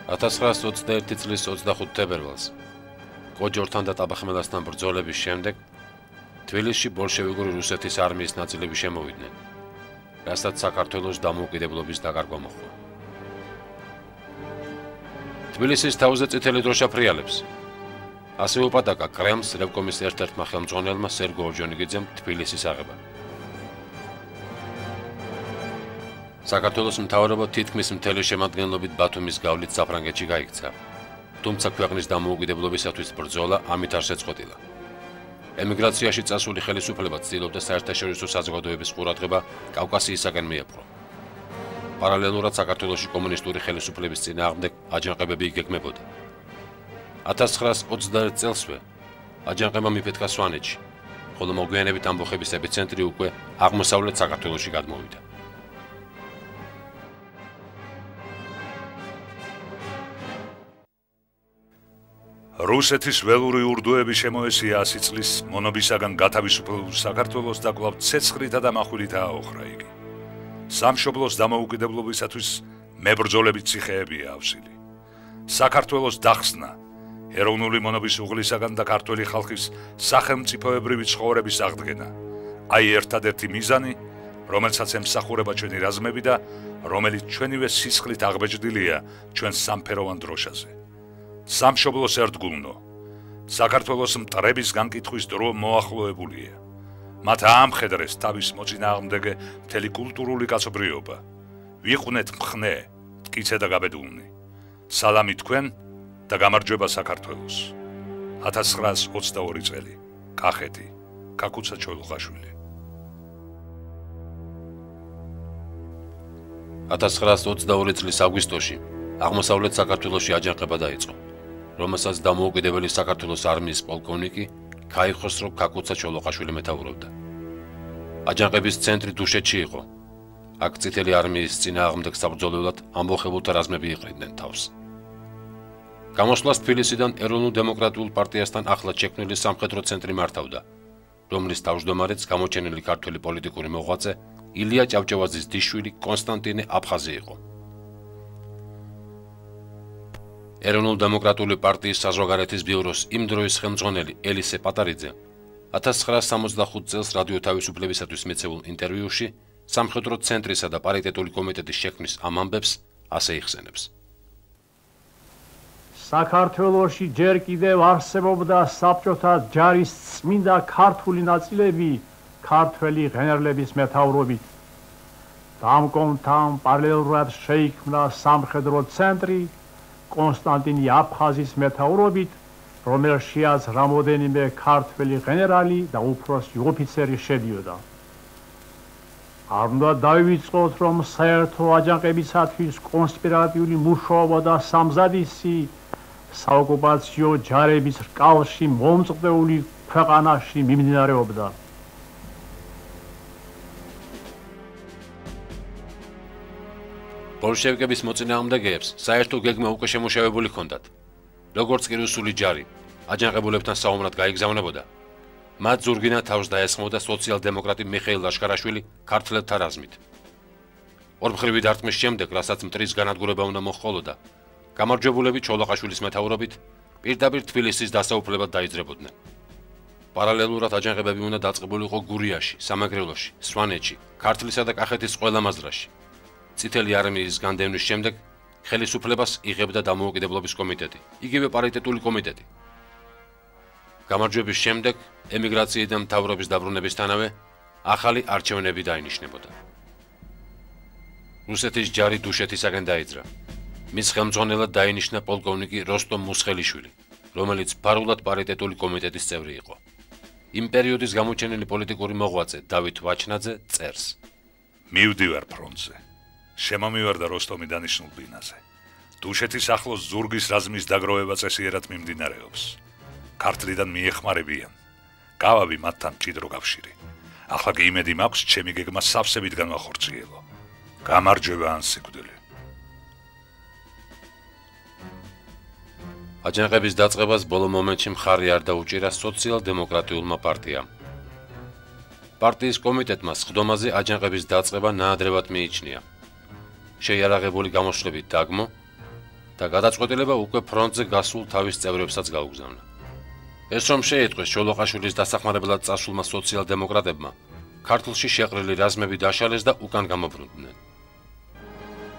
1921 წლის 25 თებერვალს კოჯორთან და ტაბახმელასთან ბრძოლების შემდეგ თბილისში ბოლშევიკური რუსეთის არმიის ნაწილები შემოვიდნენ, რასაც საქართველოს დამოუკიდებლობის დაკარგვა მოჰყვა. თბილისის თავზე წითელი დროშა ფრიალებს. ასევე უპატაკა კრემლს რევკომის ერთ-ერთმა ხელმძღვანელმა სერგო ორჯონიკიძემ თბილისის აღება. საქართველოს მთავრობა თითქმის მთელი შემადგენლობით ბათუმის გავლით საფრანგეთში გაიქცა, თუმცა ქვეყნის დამოუკიდებლობისათვის ბრძოლა ამით არ შეწყვეტილა. ემიგრაციაში წასული ხელისუფლება ცდილობდა საერთაშორისო საზოგადოების ყურადღება კავკასიისაკენ მიეპყრო. პარალელურად საქართველოში კომუნისტური ხელისუფლების წინააღმდეგ აჯანყებები იგეგმებოდა. 1921 წელსვე აჯანყება მიფეთქა სვანეთში, ხოლო მოგვიანებით ამბოხების ეპიცენტრი უკვე აღმოსავლეთ საქართველოში გადმოვიდა. რუსეთის ველური ურდუები შემოესია 100 წლის მონობისაგან გათავისუფლებულ საქართველოს და კვლავ ცეცხლითა და מחვილითაა ოხრა იგი. სამშობლოს დამოუკიდებლობისათვის მებრძოლებით ციხეებია ავსილი. საქართველოს დახსნა ეროვნული მონობის უღლისაგან და ქართველი ხალხის სახელმწიფოებრივი ცხოვრების აღდგენა. აი ერთადერთი მიზანი, რომელსაც ემსახურება ჩვენი რაზმები და რომელიც ჩვენივე სისხლით აღბეჭდილია ჩვენ სამფეროვან დროშაზე. სამშობლოს ერთგულნო, საქართველოს მტრების განკითხვის დრო მოახლოებულია. მათ აამხედრეს თავის მოწინააღმდეგე მთელი კულტურული კაცობრიობა. ვიყვნეთ მხნე, მტკიცე და გაბედულნი. სალამი თქვენ და გამარჯვება საქართველოს. 1922 წელი, კახეთი, კაკუცა ჩოლოხაშვილი. 1922 წლის აგვისტოში აღმოსავლეთ საქართველოში აჯანყება დაიწყო, რომელსაც დამოუკიდებელი საქართველოს არმიის პოლკოვნიკი ქაიხოსრო კაკუცა ჩოლოხაშვილი მეთაურობდა. აჯანყების ცენტრი დუშეთში იყო. აქ წითელი არმიის წინააღმდეგ საბრძოლველად ამბოხებულთა რაზმები იყრიდნენ თავს. გამოსვლას თბილისიდან ეროვნულ დემოკრატიულ პარტიასთან ახლად შექმნილი სამხედრო ცენტრი მართავდა, რომლის თავმჯდომარეც გამოჩენილი ქართველი პოლიტიკური მოღვაწე ილია ჭავჭავაძის დისშვილი კონსტანტინე აფხაზი იყო. ეროვნულ დემოკრატიული პარტიის საზღვარგარეთის ბიუროს იმ დროის ხელმძღვანელი ელისე პატარიძე 1965 წელს რადიო თავისუფლებისათვის მიცემულ ინტერვიუში სამხედრო ცენტრისა და პარიტეტული კომიტეტის შექმნის ამ ამბებს ასე იხსენებს. საქართველოში ჯერ კიდევ არსებობდა საბჭოთა ჯარის წმინდა ქართული ნაწილები ქართველი ღენერლების მეთაურობით. დამკომთან პარალელურად შეიქმნა სამხედრო ცენტრი კონსტანტინე აფხაზის მეთაურობით, რომელშიაც რამოდენიმე ქართველი ღენერალი და უფროსი ოფიცერი შედიოდა. არ უნდა დავივიწყოთ, რომ საერთო აჯანყებისათვის კონსპირატიული მუშაობა და სამზადისი საოკუპაციო ჯარების რკალში მომწყდეული ქვეყანაში მიმდინარეობდა. ბოლშევიკების მოწინააღმდეგეებს საერთო გეგმა უკვე შემუშავებული ჰქონდათ. როგორც კი რუსული ჯარი აჯანყებულებთან საომრად გაიგზავნებოდა, მათ ზურგინა თავს დაესხმოდა სოციალ-დემოკრატი მიხეილ ლაშქარაშვილი ქართველთა რაზმით. ორმხრივი დარტყმის შემდეგ, რასაც მტრის განადგურება უნდა მოჰყოლოდა, გამარჯვებულები ჩოლოყაშვილის მეთაურობით პირდაპირ თბილისის დასაუფლებად დაიძრებოდნენ. პარალელურად აჯანყებები უნდა დაწყებულიყო გურიაში, სამეგრელოში, სვანეთში, ქართლისა და კახეთის ყველა მაზრაში. წითელი არმიის განდევნის შემდეგ ხელისუფლებას იღებდა დამოუკიდებლობის კომიტეტი, იგივე პარიტეტული კომიტეტი. გამარჯვების შემდეგ ემიგრაციიდან მთავრობის დაბრუნებისთანავე ახალი არჩევნები დაინიშნებოდა. რუსეთის ჯარი დუშეთისაკენ დაიძრა. მის ხელმძღვანელად დაინიშნა პოლკოვნიკი როსტომ მუსხელიშვილი, რომელიც ფარულად პარიტეტული კომიტეტის წევრი იყო. იმ პერიოდის გამოჩენილი პოლიტიკური მოღვაწე დავით ვაჩნაძე წერს: მივდივარ ფრონტზე. შემომივარდა როსტომი დანიშნულ ბინაზე. დუშეთის ახლოს ზურგის რაზმის დაგროვება წესიერად მიმდინარეობს. ქართლიდან მიეხმარებიან. გავავი მათთან მჭიდრო კავშირი. ახლა კი იმედი მაქვს, ჩემი გეგმა სავსებით განვახორციელო. გამარჯვება ან სიკვდილი. აჯანყების დაწყებას ბოლო მომენტში მხარი არ დაუჭირა სოციალ-დემოკრატიულმა პარტიამ. პარტიის კომიტეტმა სხდომაზე აჯანყების დაწყება ნაადრევად მიიჩნია. შეიარაღებული გამოშლებით დაგმო და გადაწყვეტილება უკვე ფრონტზე გასულ თავის წევრებსაც გაუგზავნა. ეს რომ შეიტყვეს ჩოლოყაშვილის დასახმარებლად წასულმა სოციალ-დემოკრატებმა, ქართლში შეყრილი რაზმები დაშალეს და უკან გამობრუნდნენ.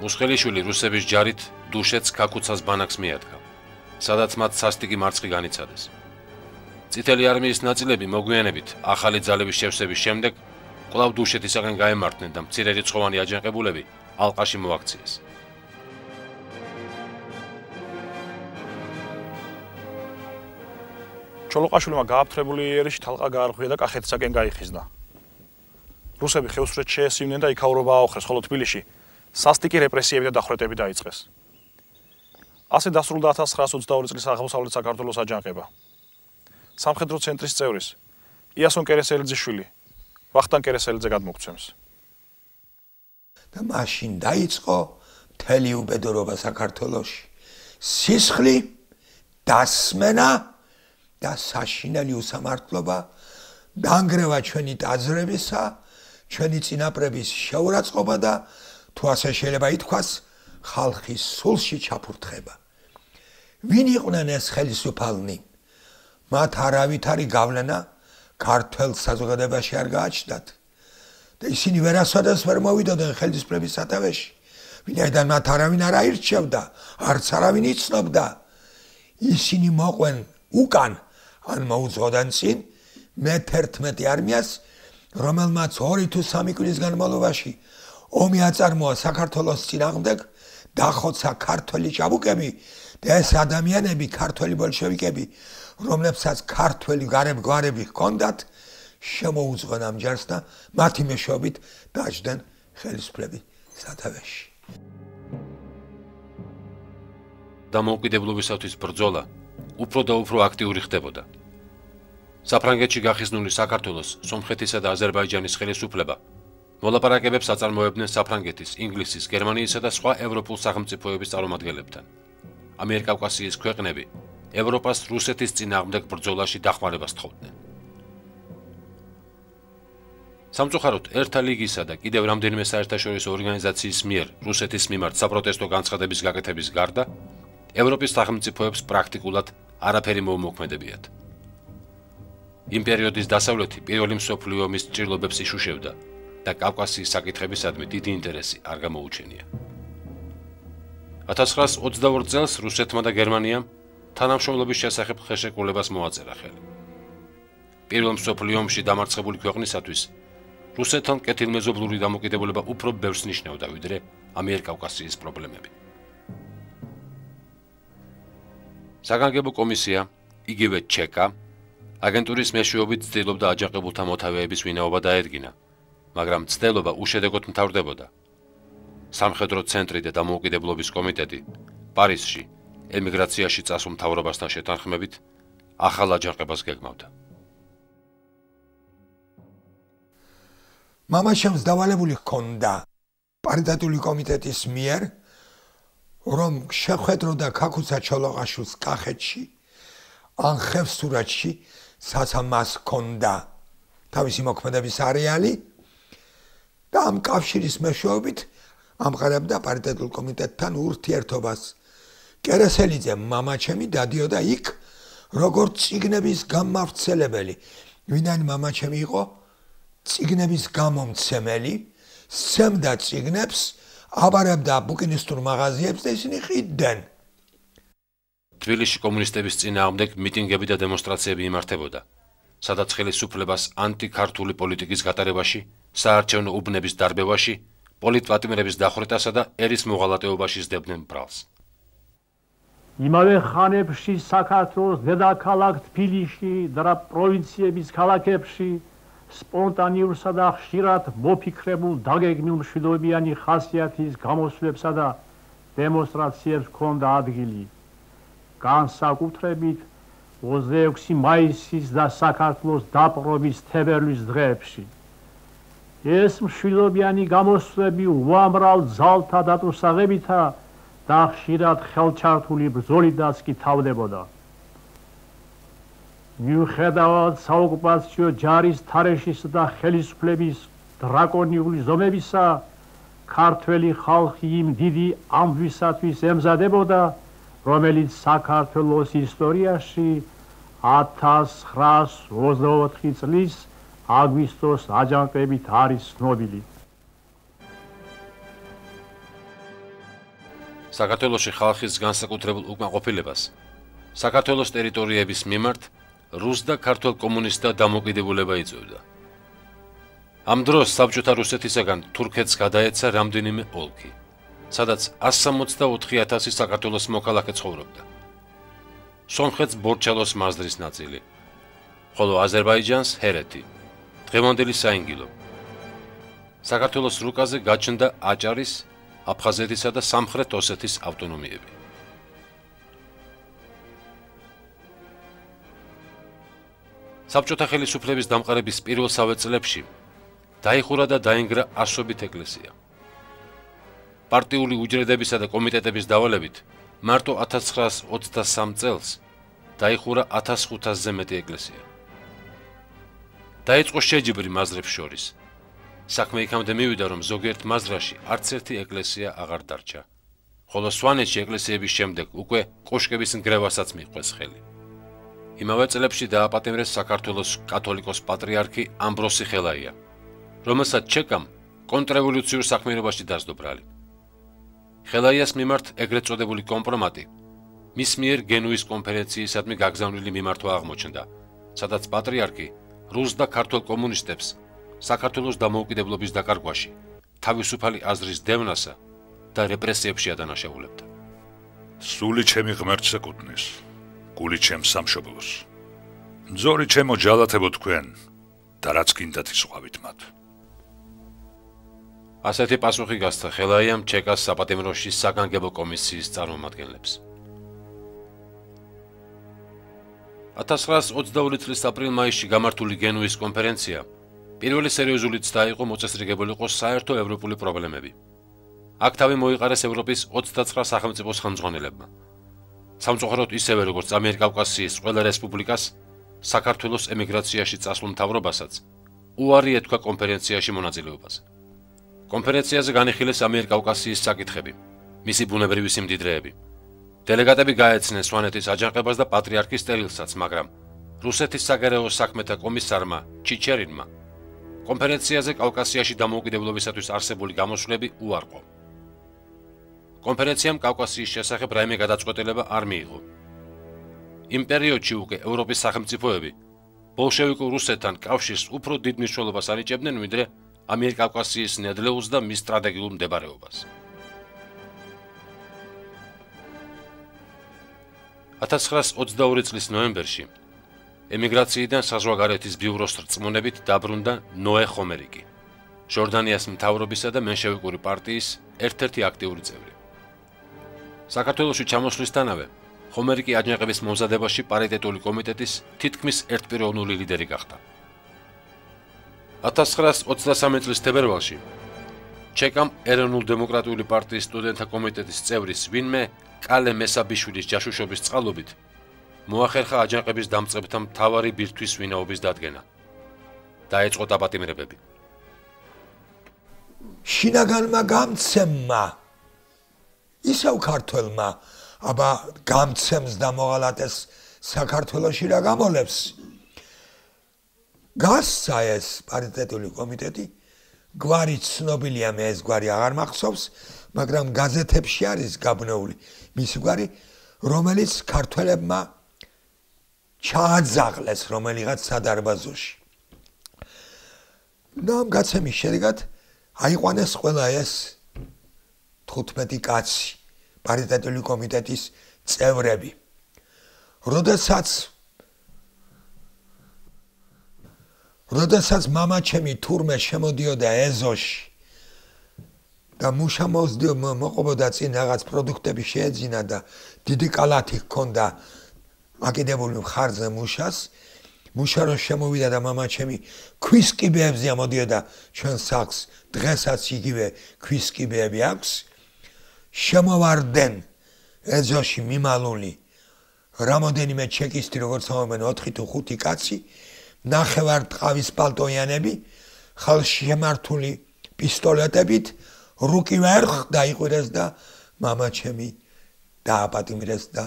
მუსხელიშვილი რუსების ჯარით დუშეთს ქაქუცას ბანაკს მიადგა, სადაც მათ სასტიკი მარცხი განიცადეს. წითელი არმიის ნაწილები მოგვიანებით ახალი ძალების შევსების შემდეგ კვლავ დუშეთისაგან გაემართნენ და მცირერიცხოვანი აჯანყებულები ალყაში მოაქციეს. ჩოლოყაშვილმა გააფთრებული იერიში თალყა გაარღვია და კახეთისაკენ გაიხიზნა. რუსები ხევსურეთს შეესივნენ და იქაურობა აოხრეს, ხოლო თბილისში სასტიკი რეპრესიები და დახვრეტები დაიწყეს. ასე დასრულდა 1922 წლის აღმოსავლეთ საქართველოს აჯანყება. სამხედრო ცენტრის წევრის იასონ კერესელიძის შვილი ვახტანგ კერესელიძე გადმოგცემს. და მაშინ დაიწყო მთელი უბედურობა საქართველოში. სისხლი, დასმენა და საშინელი უსამართლობა დაანგრევა ჩვენი ტაძრებისა, ჩვენი წინაპრების შეურაცხყოფა და თუ ასე შეიძლება ითქვას, ხალხის სულში ჩაფურთხება. ვინ იყვნენ ეს ხელისუფალნი? მათ არავითარი გავლენა ქართულ საზოგადოებაში არ გააჩნდათ და ისინი ვერასოდეს ვერ მოვიდოდნენ ხელისუფლების სათავეში, ვინაიდან მათ არავინ არ აირჩევდა, არც არავინ იცნობდა. ისინი მოყვენ უკან ან მოუძღოდან წინ მე-11 არმიას, რომელმაც 2 თუ 3 კვირის განმავლობაში ომი აწარმოა საქართველოს წინააღმდეგ, დახოცა ქართველი ჭაბუკები და ეს ადამიანები, ქართველი ბოლშევიკები, რომლებსაც ქართველი გარემ-გვარები ჰქონდათ, შემოუძღონ ამ ჯარს და მათი მეშვეობით დაჯდნენ ხელისუფლების სათავეში. დამოუკიდებლობისათვის ბრძოლა უფრო და უფრო აქტიური ხდებოდა. საფრანგეთში გახიზნული საქართველოს, სომხეთისა და აზერბაიჯანის ხელისუფლება მოლაპარაკებებს აწარმოებდნენ საფრანგეთის, ინგლისის, გერმანიისა და სხვა ევროპულ სახელმწიფოების წარმომადგენლებთან. ამიერკავკასიის ქვეყნები ევროპას რუსეთის წინააღმდეგ ბრძოლაში დახმარებას თხოვდნენ. სამწუხაროდ, ერთა ლიგისა და კიდევ რამდენიმე საერთაშორისო ორგანიზაციის მიერ რუსეთის მიმართ საპროტესტო განცხადების გაკეთების გარდა, ევროპის სახელმწიფოებს პრაქტიკულად არაფერი მოუმოქმედებიათ. იმ პერიოდის დასავლეთი პირველი მსოფლიო ომის ჭრილობებს იშუშევდა და კავკასიის საკითხებისადმი დიდი ინტერესი არ გამოუჩენია. 1922 წელს რუსეთმა და გერმანიამ თანამშრომლობის შესახებ ხელშეკრულებას მოაწერა ხელი. პირველ მსოფლიო ომში დამარცხებული ქვეყნისათვის რუსეთთან კეთილმეზობლური დამოკიდებულება უფრო ბევრს ნიშნავდა, ვიდრე ამიერკავკასიის პრობლემები. საგანგებო კომისია, იგივე ჩეკა, აგენტურის მეშვეობით ცდილობდა აჯანყებულთა მოთავეების ვინაობა დაედგინა, მაგრამ ცდილობა უშედეგოდ მთავრდებოდა. სამხედრო ცენტრი და დამოუკიდებლობის კომიტეტი პარიზში ემიგრაციაში წასულ მთავრობასთან შეთანხმებით ახალ აჯანყებას გეგმავდა. მამაშემს დავალებული ჰქონდა პარიტეტული კომიტეტის მიერ, რომ შეხვედროდა ქაქუცა ჩოლოყაშვილს კახეთში, ან ხევსურეთში, საცა მას ჰქონდა თავისი მოქმედების არეალი და ამ კავშირის მეშვეობით ამყარებდა პარიტეტულ კომიტეტთან ურთიერთობას. კერესელიძემ მამაჩემი დადიოდა იქ როგორც წიგნების გამავრცელებელი, ვინაიდან მამაჩემი იყო წიგნების გამომცემელი, სცემდა წიგნებს, აბარებდა ბუკინისტურ მაღაზიებს და ისინი ყიდდნენ. თბილისში კომუნისტების წინააღმდეგ მიტინგები და დემონსტრაციები იმართებოდა, სადაც ხელისუფლებას ანტიქართული პოლიტიკის გატარებაში, საარჩევნო უბნების დარბევაში, პოლიტპატიმრების დახვრეტასა და ერის მოღალატეობაში სდებდნენ ბრალს. იმავე ხანებში საქართველოს დედაქალაქ თბილისში და პროვინციების ქალაქებში სპონტანიურსა და ხშირად მოფიქრებულ დაგეგმილ მშვიდობიანი ხასიათის გამოსვლებსა და დემონსტრაციებს ჰქონდა ადგილი. განსაკუთრებით 26 მაისის და საქართველოს დაპყრობის თებერვლის დღეებში. ეს მშვიდობიანი გამოსვლები უამრავ ძალთა დატვირთვებითა და ხშირად ხელჩართული ბრძოლიდაც კი თავდებოდა. მიუხედავად საოკუპაციო ჯარის თარეშის და ხელისუფლების დრაკონიული ზომებისა, ქართველი ხალხი იმ დიდი ამბვისათვის ემზადებოდა, რომელიც საქართველოს ისტორიაში 1924 წლის აგვისტოს აჯანყებით არის ცნობილი. საქართველოში ხალხის განსაკუთრებულ უკმაყოფილებას საქართველოს ტერიტორიების მიმართ რუს და ქართველ კომუნისტთა დამოკიდებულება იწვევდა. ამ დროს საბჭოთა რუსეთისაგან თურქეთს გადაეცა რამდენიმე ოლქი, სადაც 164,000 საქართველოს მოქალაქე ცხოვრობდა. სომხეთს ბორჩალოს მაზრის ნაწილი, ხოლო აზერბაიჯანს ჰერეთი, დღევანდელი საინგილო. საქართველოს რუკაზე გაჩნდა აჭარის, აფხაზეთისა და სამხრეთ ოსეთის ავტონომიები. საბჭოთა ხელისუფლების დამყარების პირველსავე წლებში დაიხურა და დაინგრა ასობით ეკლესია. პარტიული უჯრედებისა და კომიტეტების დავალებით მარტო 1923 წელს დაიხურა 1500-ზე მეტი ეკლესია. დაიწყო შეჯიბრი მაზრებს შორის. საქმე იქამდე მივიდა, რომ ზოგიერთ მაზრაში არც ერთი ეკლესია აღარ დარჩა, ხოლო სვანეთში ეკლესიების შემდეგ უკვე კოშკების ნგრევასაც მიჰყვეს ხელი. იმავე წლებში დააპატიმრეს საქართველოს კათოლიკოს პატრიარქი ამბროსი ხელაია, რომელსაც ჩეკამ კონტრრევოლუციურ საქმიანობაში დასდო ბრალი. ხელაიას მიმართ ეგრეთ წოდებული კომპრომატი მის მიერ გენუის კონფერენციისადმი გაგზავნილი მიმართვა აღმოჩნდა, სადაც პატრიარქი რუს და ქართველ კომუნისტებს საქართველოს დამოუკიდებლობის დაკარგვაში, თავისუფალი აზრის დევნასა და რეპრესიებში ადანაშაულებდა. სული ჩემი ღმერთს ეკუთვნის, გული ჩემს სამშობლოს. მძორი ჩემო ჯალათებო თქვენ და რაც გინდათ ისუხავით მათ. ასეთი პასუხი გასცა ხელაიამ ჩეკას საპატიმროში საგანგებო კომისიის წარმომადგენლებს. 1922 წლის აპრილ-მაისში გამართული გენუის კონფერენცია პირველი სერიოზულიც დაიყო მოწესრიგებულიყო საერთო ევროპული პრობლემები. აქ თავი მოიყარეს ევროპის 29 სახელმწიფოს ხელმძღვანელებმა. სამწუხაროდ ისევე როგორც ამიერკავკასიის ყველა რესპუბლიკას, საქართველოს ემიგრაციაში წასულ მთავრობასაც უარი ეთქვა კონფერენციაში მონაწილეობაზე. კონფერენციაზე განიხილეს ამიერკავკასიის საკითხები, მისი ბუნებრივი სიმდიდრეები. დელეგატები გაეცნენ სვანეთის აჯანყებას და პატრიარქის წერილსაც, მაგრამ რუსეთის საგარეო საქმეთა კომისარმა ჩიჩერინმა კონფერენციაზე კავკასიაში დამოუკიდებლობისათვის არსებული გამოსვლები უარყო. კონფერენციამ კავკასიის შესახებ რაიმე გადაწყვეტილება არ მიიღო. იმ პერიოდში უკვე ევროპის სახელმწიფოები ბოლშევიკურ რუსეთთან კავშირს უფრო დიდ მნიშვნელობას ანიჭებდნენ, ვიდრე ამიერკავკასიის ნედლეულს და მის სტრატეგიულ მდებარეობას. 1922 წლის ნოემბერში ემიგრაციიდან საზღვარგარეთის ბიუროს რწმუნებით დაბრუნდა ნოე ხომერიკი, ჟორდანიას მთავრობისა და მენშევიკური პარტიის ერთ-ერთი აქტიური წევრი. საქართველოში ჩამოსვლისთანავე ხომერიკი აჯანყების მომზადებაში პარიტეტული კომიტეტის თითქმის ერთპიროვნული ლიდერი გახდა. 1923 წლის თებერვალში ჩეკამ ეროვნულ დემოკრატიული პარტიის სტუდენტთა კომიტეტის წევრის ვინმე კალე მესაბიშვილის ჯაშუშობის წყალობით მოახერხა აჯანყების დამწყებთა მთავარი ბირთვის ვინაობის დადგენა. დაეწყო დაპატიმრებები. შინაგანმა გამცემმა ისევ ქართველმა, აბა გამცემს და მოღალატეს საქართველოში რა გამოლებს. გასცა ეს პარიტეტული კომიტეტი, გვარი ცნობილია, მე ეს გვარი აღარ მახსოვს, მაგრამ გაზეთებში არის გაბნეული მისი გვარი, რომელიც ქართველებმა ჩააძაღლეს რომელიღაც სადარბაზოში. და ამ გაცემის შედეგად აიყვანეს ყველა ეს 15 კაცი პარიტეტული კომიტეტის წევრები. როდესაც მამაჩემი თურმე შემოდიოდა ეზოში და მუშა მოყობოდა წინ რაღაც პროდუქტები შეეძინა და დიდი კალათი ჰქონდა აკიდებული მხარზე მუშას, მუშა რო შემოვიდა და მამაჩემი ქვის კიბეებზე ამოდიოდა ჩვენ სახლს, დღესაც იგივე ქვის კიბეები აქვს, შემოვარდნენ ეზოში მიმალული რამოდენიმე ჩეკისტი, როგორც ამობენ 4 თუ 5 კაცი, ნახევარ ტყავის პალტოიანები, ხალხში შემართული პისტოლეტებით, რუკი ვერ ხდა იყვირეს და მამაჩემი დააპატიმრეს და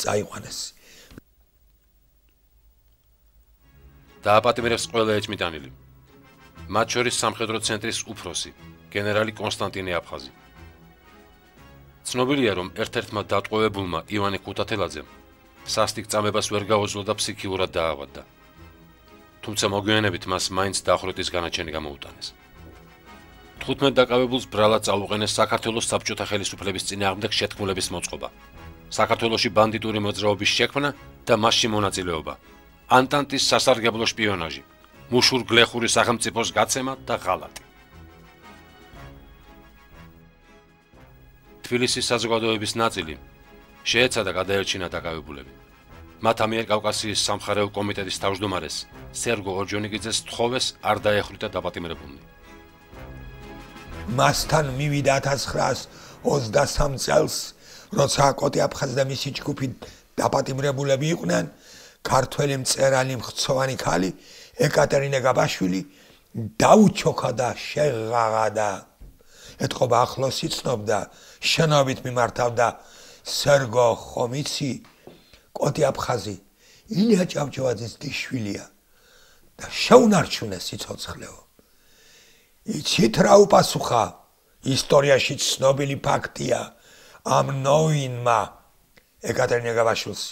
წაიყვანეს. დააპატიმრეს ყველა ეჭმიტანილი. მათ შორის სამხედრო ცენტრის უფროსი, გენერალი კონსტანტინე აფხაზი. ცნობილია, რომ ერთ-ერთმა დატყვევებულმა ივანე ქუთათელაძემ სასტიკ წამებას ვერ გაუძლო და ფსიქიურად დაავადდა. თუმცა მოგვიანებით მას მაინც დახვრეტის განაჩენი გამოუტანეს. 15 დაკავებულს ბრალად წაუყენეს საქართველოს საბჭოთა ხელისუფლების წინააღმდეგ შეთქმულების მოწყობა, საქართველოში ბანდიტური მოძრაობის შექმნა და მასში მონაწილეობა, ანტანტის სასარგებლო შპიონაჟი, მუშურ-გლეხური სახელმწიფოს გაცემა და ღალატი. თბილისის საზოგადოების ნაწილი შეეცადა გადაერჩინა დაკავებულები. მათ ამიერკავკასიის სამხარეო კომიტეტის თავმჯდომარეს სერგო ორჯონიკიძეს თხოვეს არ დაეხვრიტა დაპატიმრებულნი. მასთან მივიდა 1923 წელს, როცა კოტი აფხაზი და მისი ჯგუფი დაპატიმრებულები იყვნენ, ქართველი მწერალი მხცოვანი ქალი ეკატერინე გაბაშვილი დაუჩოქა და შეღაღა და ეთყობა ახლოს იცნობდა, შენობით მიმართავდა სერგო ხომიცი, კოტი აფხაზი ილია ჭავჭავაძის დიშვილია და შეუნარჩუნეს სიცოცხლეო. იცით რა უპასუხა? ისტორიაში ცნობილი ფაქტია ამ ნოინმა ეკატერინე გაბაშვილს.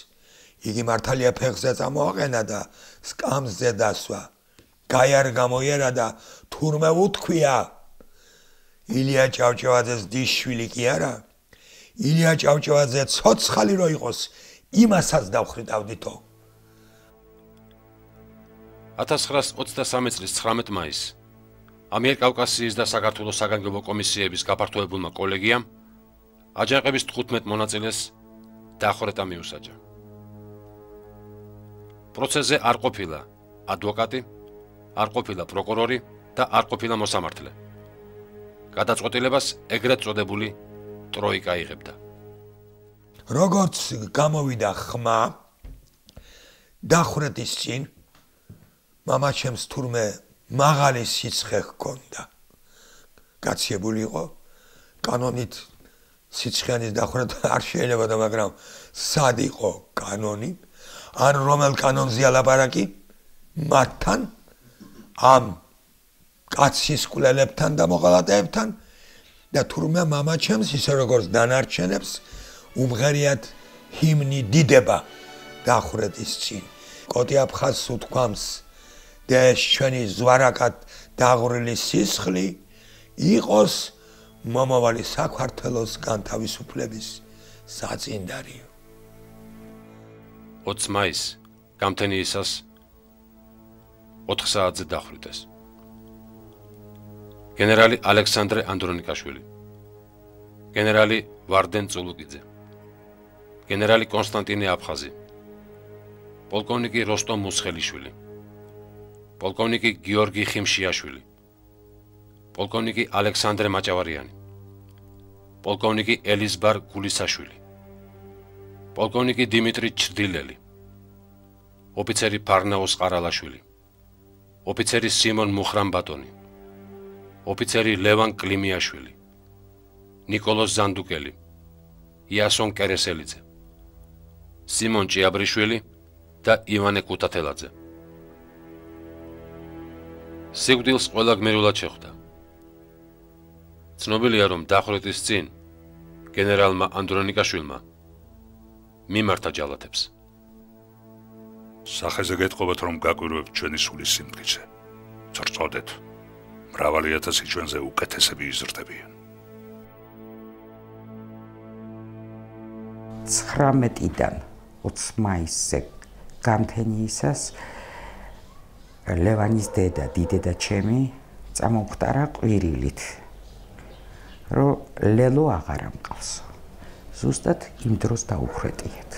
იგი მართალია ფეხზე წამოაყენა და სკამზე დასვა. გაიარ გამოიერა და თურმე უთქვია. ილია ჭავჭავაძეს დიშვილი კი არა. ილია ჭავჭავაძე ცოცხალი რო იყოს, იმასაც დავხრიტავდითო. 1923 წლის 19 მაისს ამიერკავკასიის და საქართველოს საგანგებო კომისიების გაფართოებულმა კოლეგიამ აჯანყების 15 მონაწილეს დახვრეტა მიუსაჯა. პროცესზე არ ყოფილა ადვოკატი, არ ყოფილა პროკურორი და არ ყოფილა მოსამართლე. გადაწყვეტილებას ეგრეთ წოდებული ტროიკა იღებდა. როგორც გამოვიდა ხმა დახვრეტის წინ მამაჩემს თურმე მაღალი სიცხე ჰქონდა. გაციებული იყო კანონით სიცხეანის დახვრეტა არ შეიძლებოდა, მაგრამ სად იყო კანონი? ან რომელ კანონზეა ლაპარაკი? მათთან ამ კაცის კვლელებთან და მოღალატეებთან და თურმე მამაჩემს ისე როგორც დანარჩენებს უმღერიათ ჰიმნი დიდება დახვრეტის წინ. კოტი აფხაზს უთქვამს და ეს ჩვენი ზვარაკად დაღვრილი სისხლი იყოს მომავალი საქართველოს განთავისუფლების საწინდარი. 20 მაისს გამთენიისას 4 საათზე დახვრიტეს. გენერალი ალექსანდრე ანდრონიკაშვილი, გენერალი ვარდენ წულუკიძე, გენერალი კონსტანტინე აფხაზი, პოლკოვნიკი როსტომ მუსხელიშვილი, პოლკოვნიკი გიორგი ხიმშიაშვილი, პოლკოვნიკი ალექსანდრე მაჭავარიანი, პოლკოვნიკი ელიზბარ გულისაშვილი, პოლკოვნიკი დიმიტრი ჩრდილელი, ოფიცერი ფარნაოს ყარალაშვილი, ოფიცერი სიმონ მუხრამბატონი, ოფიცერი ლევან კლიმიაშვილი, ნიკოლოზ ზანდუკელი, იასონ კერესელიძე, სიმონ ჭიაბრიშვილი და ივანე ქუთათელაძე. სიკვდილს ყველა გმირულად შეხვდა. ცნობილია, რომ დახვრეტის წინ გენერალმა ანდრონიკაშვილმა მიმართა ჯალათებს. სახეზე გეტყობათ, რომ გაკვირვებთ ჩვენი სულის სიმტკიცე. წრწოდეთ. მრავალი ათასი ჩვენზე უკეთესები იზრდებიან. 19-დან 20 მაისზე გამთენიისას ლევანის დედა, დიდედა ჩემი წამოვხტარა ყვირილით, რომ ლელო აღარ ამყავს. ზუსტად იმ დროს დაუხრეტიეთ.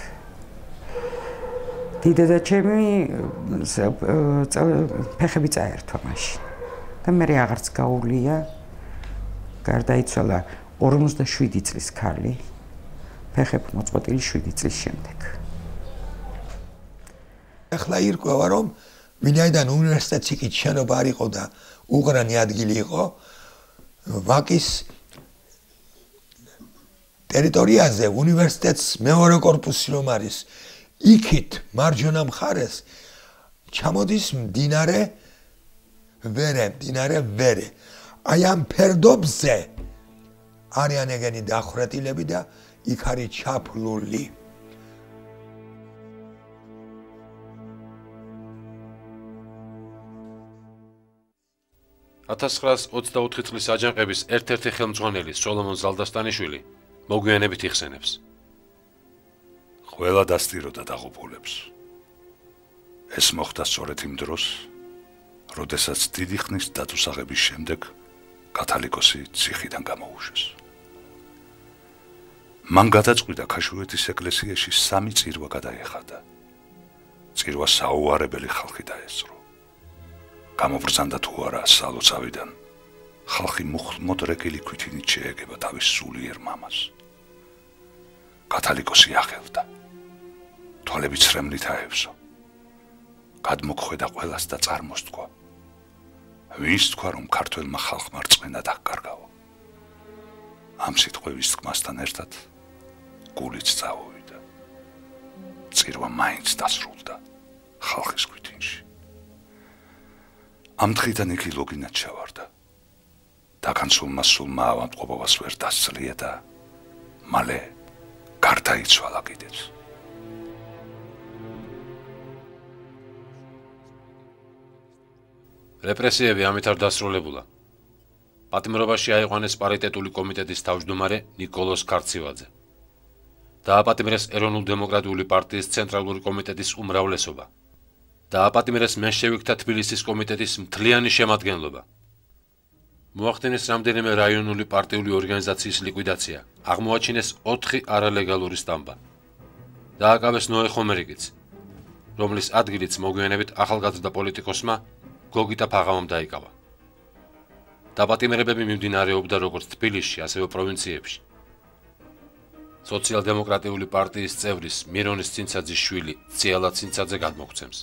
დიდედა ჩემი ფეხები წაერთვა მაშინ და მე აღარც გაუვლია. გარდაიცვალა 57 წლის ქალი, ფეხები მოწყვეტილი 7 წლის შემდეგ. ახლა ირკვევა, რომ ვინაიდან უნივერსიტეტს იქით შენობა არ იყო და უღრანი ადგილი იყო, ვაკის ტერიტორიაზე უნივერსიტეტს მეორე კორპუსი რომ არის, იქით მარჯვენა მხარეს ჩამოდის მდინარე ვერე. აი ამ ფერდობზე არიან ეგენი დახვრეტილები და იქ არის ჩაფლული. 1924 წლის აჯანყების ერთ-ერთი ხელმძღვანელი სოლომონ ზალდასტანიშვილი მოგვიანებით იხსენებს. ყველა დასტიროდა დაღუპულებს. ეს მოხდა სწორედ იმ დროს, როდესაც დიდი ხნის დაწესაღების შემდეგ კათალიკოსი ციხიდან გამოუშვეს. მან გადაწყვიტა ქაშვეთის ეკლესიაში 3 წირვა გადაეხადა. წირვა საუარებელი ხალხი დაესწრო. გამობრძანდა თუ არა სალოცავიდან, ხალხი მუდრეკილი ქვითინით შეეგება თავის სულიერ მამას. კათალიკოსი ახელდა. თვალები ცრემლით აევსო. გადმოგვხვედა ყველას და წარმოსთქვა. ვინც თქვა რომ ქართველმა ხალხმა რწმენა დაკარგაო. ამ სიტყვების თქმასთან ერთად გულიც წავოვიდა. წირვა მაინც დასრულდა ხალხის ქვითინში. ამ დღიდან იგი ლოგინად ჩავარდა. დაგანცულმა სულმა ავადმყოფობას ვერ დასძლია და მალე გარდაიცვალა კიდეც. რეპრესიები ამით არ დასრულებულა. პატიმრობაში აიყვანეს პარიტეტული კომიტეტის თავმჯდომარე ნიკოლოზ ქარცივაძე. დააპატიმრეს ეროვნულ-დემოკრატიული პარტიის ცენტრალური კომიტეტის უმრავლესობა. დააპატიმრეს მენშევიკთა თბილისის კომიტეტის მთლიანი შემადგენლობა. მოახდინეს რამდენიმე რაიონული პარტიული ორგანიზაციის ლიკვიდაცია, აღმოაჩინეს 4 არალეგალური სტამბა. დააკავეს ნოე ხომერიკიც, რომლის ადგილიც მოგვიანებით ახალგაზრდა პოლიტიკოსმა გოგიტა ფაღამამ დაიკავა. დაპატიმრებები მიმდინარეობდა როგორც თბილისში, ასევე პროვინციებში. სოციალ-დემოკრატიული პარტიის წევრის მირონის ცინცაძის შვილი ციალა ცინცაძე გადმოგვცემს.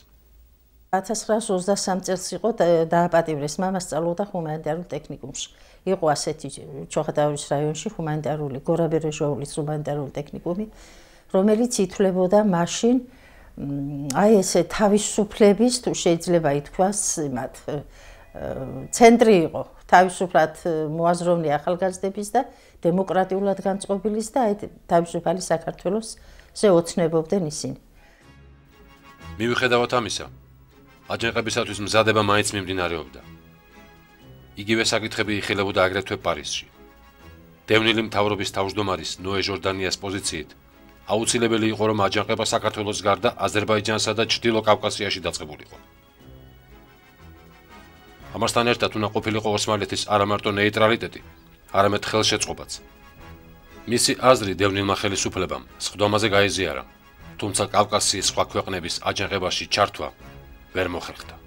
1923 წელს იყო დააპატიმრეს, მამა სწავლობდა ჰუმანიტარულ ტექნიკუმში. იყო ასეთი ჩოხატაურის რაიონში ჰუმანიტარული გორაბერეჟოულის ჰუმანიტარული ტექნიკუმი, რომელიც ითვლებოდა მაშინ აი ესე თავისუფლების, თუ შეიძლება ითქვას, იმათ ცენტრი იყო, თავისუფლად მოაზროვნე ახალგაზრდების და დემოკრატიულად განწყობილის და აი თავისუფალი საქართველოსზე ოცნებობდნენ ისინი. მიუხედავად ამისა, აჯანყებისათვის მზადება მაინც მიმდინარეობდა. იგივე საკითხები იხილებოდა აგრეთვე პარიზში. დევნილი მთავრობის თავმჯდომარის ნოე ჟორდანიას პოზიციით აუცილებელი იყო რომ აჯანყება საქართველოს გარდა აზერბაიჯანსა და ჩრდილო კავკასიაში დაწყებულიყო. ამასთან ერთად უნდა ყოფილიყო ოსმალეთის არა მარტო ნეიტრალიტეტი, არამედ ხელშეწყობაც. მისი აზრი დევნილმა ხელისუფლებამ სხდომაზე გაიზიარა, თუმცა კავკასიის სხვა ქვეყნების აჯანყებაში ჩართვა ვერ მოხერხდა.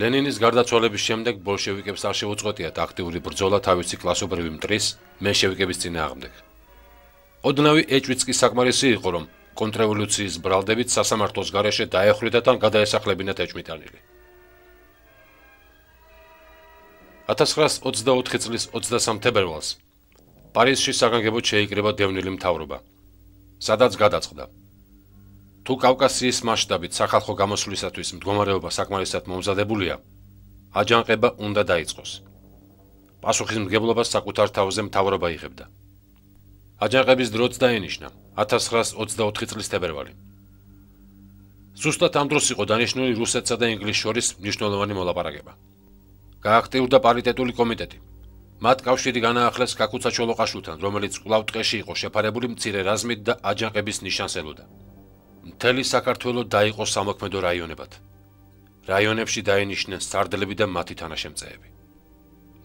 ლენინის გარდაცვალების შემდეგ ბოლშევიკებს არ შეუწყვეტიათ აქტიური ბრძოლა თავისი კლასობრივი მტრის მენშევიკების წინააღმდეგ. ოდნავი ეჭვიც კი საკმარისი იყო, რომ კონტრრევოლუციის ბრალდებით სასამართლოს გარეშე დაეხვიდათ ან გადაესახლებინათ ეჭვმიტანილი. 1924 წლის 23 თებერვალს პარიზში საგანგებოდ შეიკრიბა დევნილი მთავრობა, სადაც გადაწყდა. თუ კავკასიის მასშტაბით სახალხო გამოსვლისათვის მდგომარეობა საკმარისად მომზადებულია, აჯანყება უნდა დაიწყოს. პასუხისმგებლობას საკუთარ თავზე მთავრობა იღებდა. აჯანყების დროც დაენიშნა 1924 წლის თებერვალი. ზუსტად ამ დროს იყო დანიშნული რუსეთსა და ინგლისს შორის მნიშვნელოვანი მოლაპარაკება. გააქტიურდა პარიტეტული კომიტეტი. მათ კავშირი განაახლეს კაკუცა ჩოლოყაშვილთან, რომელიც კვლავ ტყეში იყო შეფარებული მცირე რაზმით და აჯანყების ნიშანს ელოდა. მთელი საქართველო დაიყო სამოქმედო რაიონებად. რაიონებში დაენიშნენ სარდლები და მათი თანაშემწეები.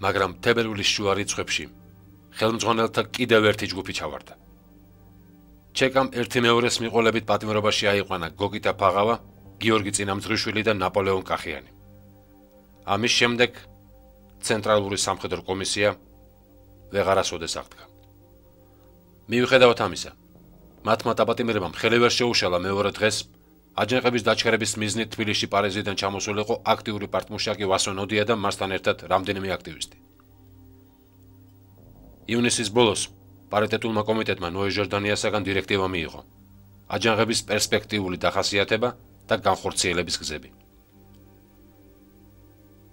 მაგრამ თებერვლის შუა რიცხვებში ხელმძღვანელთა კიდევ ერთი ჯგუფი ჩავარდა. ჩეკამ ერთი მეორეს მიყოლებით პატიმრობაში აიყვანა გოგიტა ფაღავა, გიორგი წინამძღვრიშვილი და ნაპოლეონ კახიანი. ამის შემდეგ ცენტრალური სამხედრო კომისია ვეღარასოდეს აღდგა. მიუხედავად ამისა, მათმა დაპატიმრებამ ხელი ვერ შეუშალა მეორე დღეს აჯანყების დაჩქარების მიზნით თბილისში პარიზიდან ჩამოსულიყო აქტიური პარტმუშაკი ვასო ნოდია და მასთან ერთად რამდენიმე აქტივისტი. ივნისის ბოლოს პარიტეტულმა კომიტეტმა ნოე ჟორდანიასაგან დირექტივა მიიღო აჯანყების პერსპექტიული დახასიათება და განხორციელების გზები.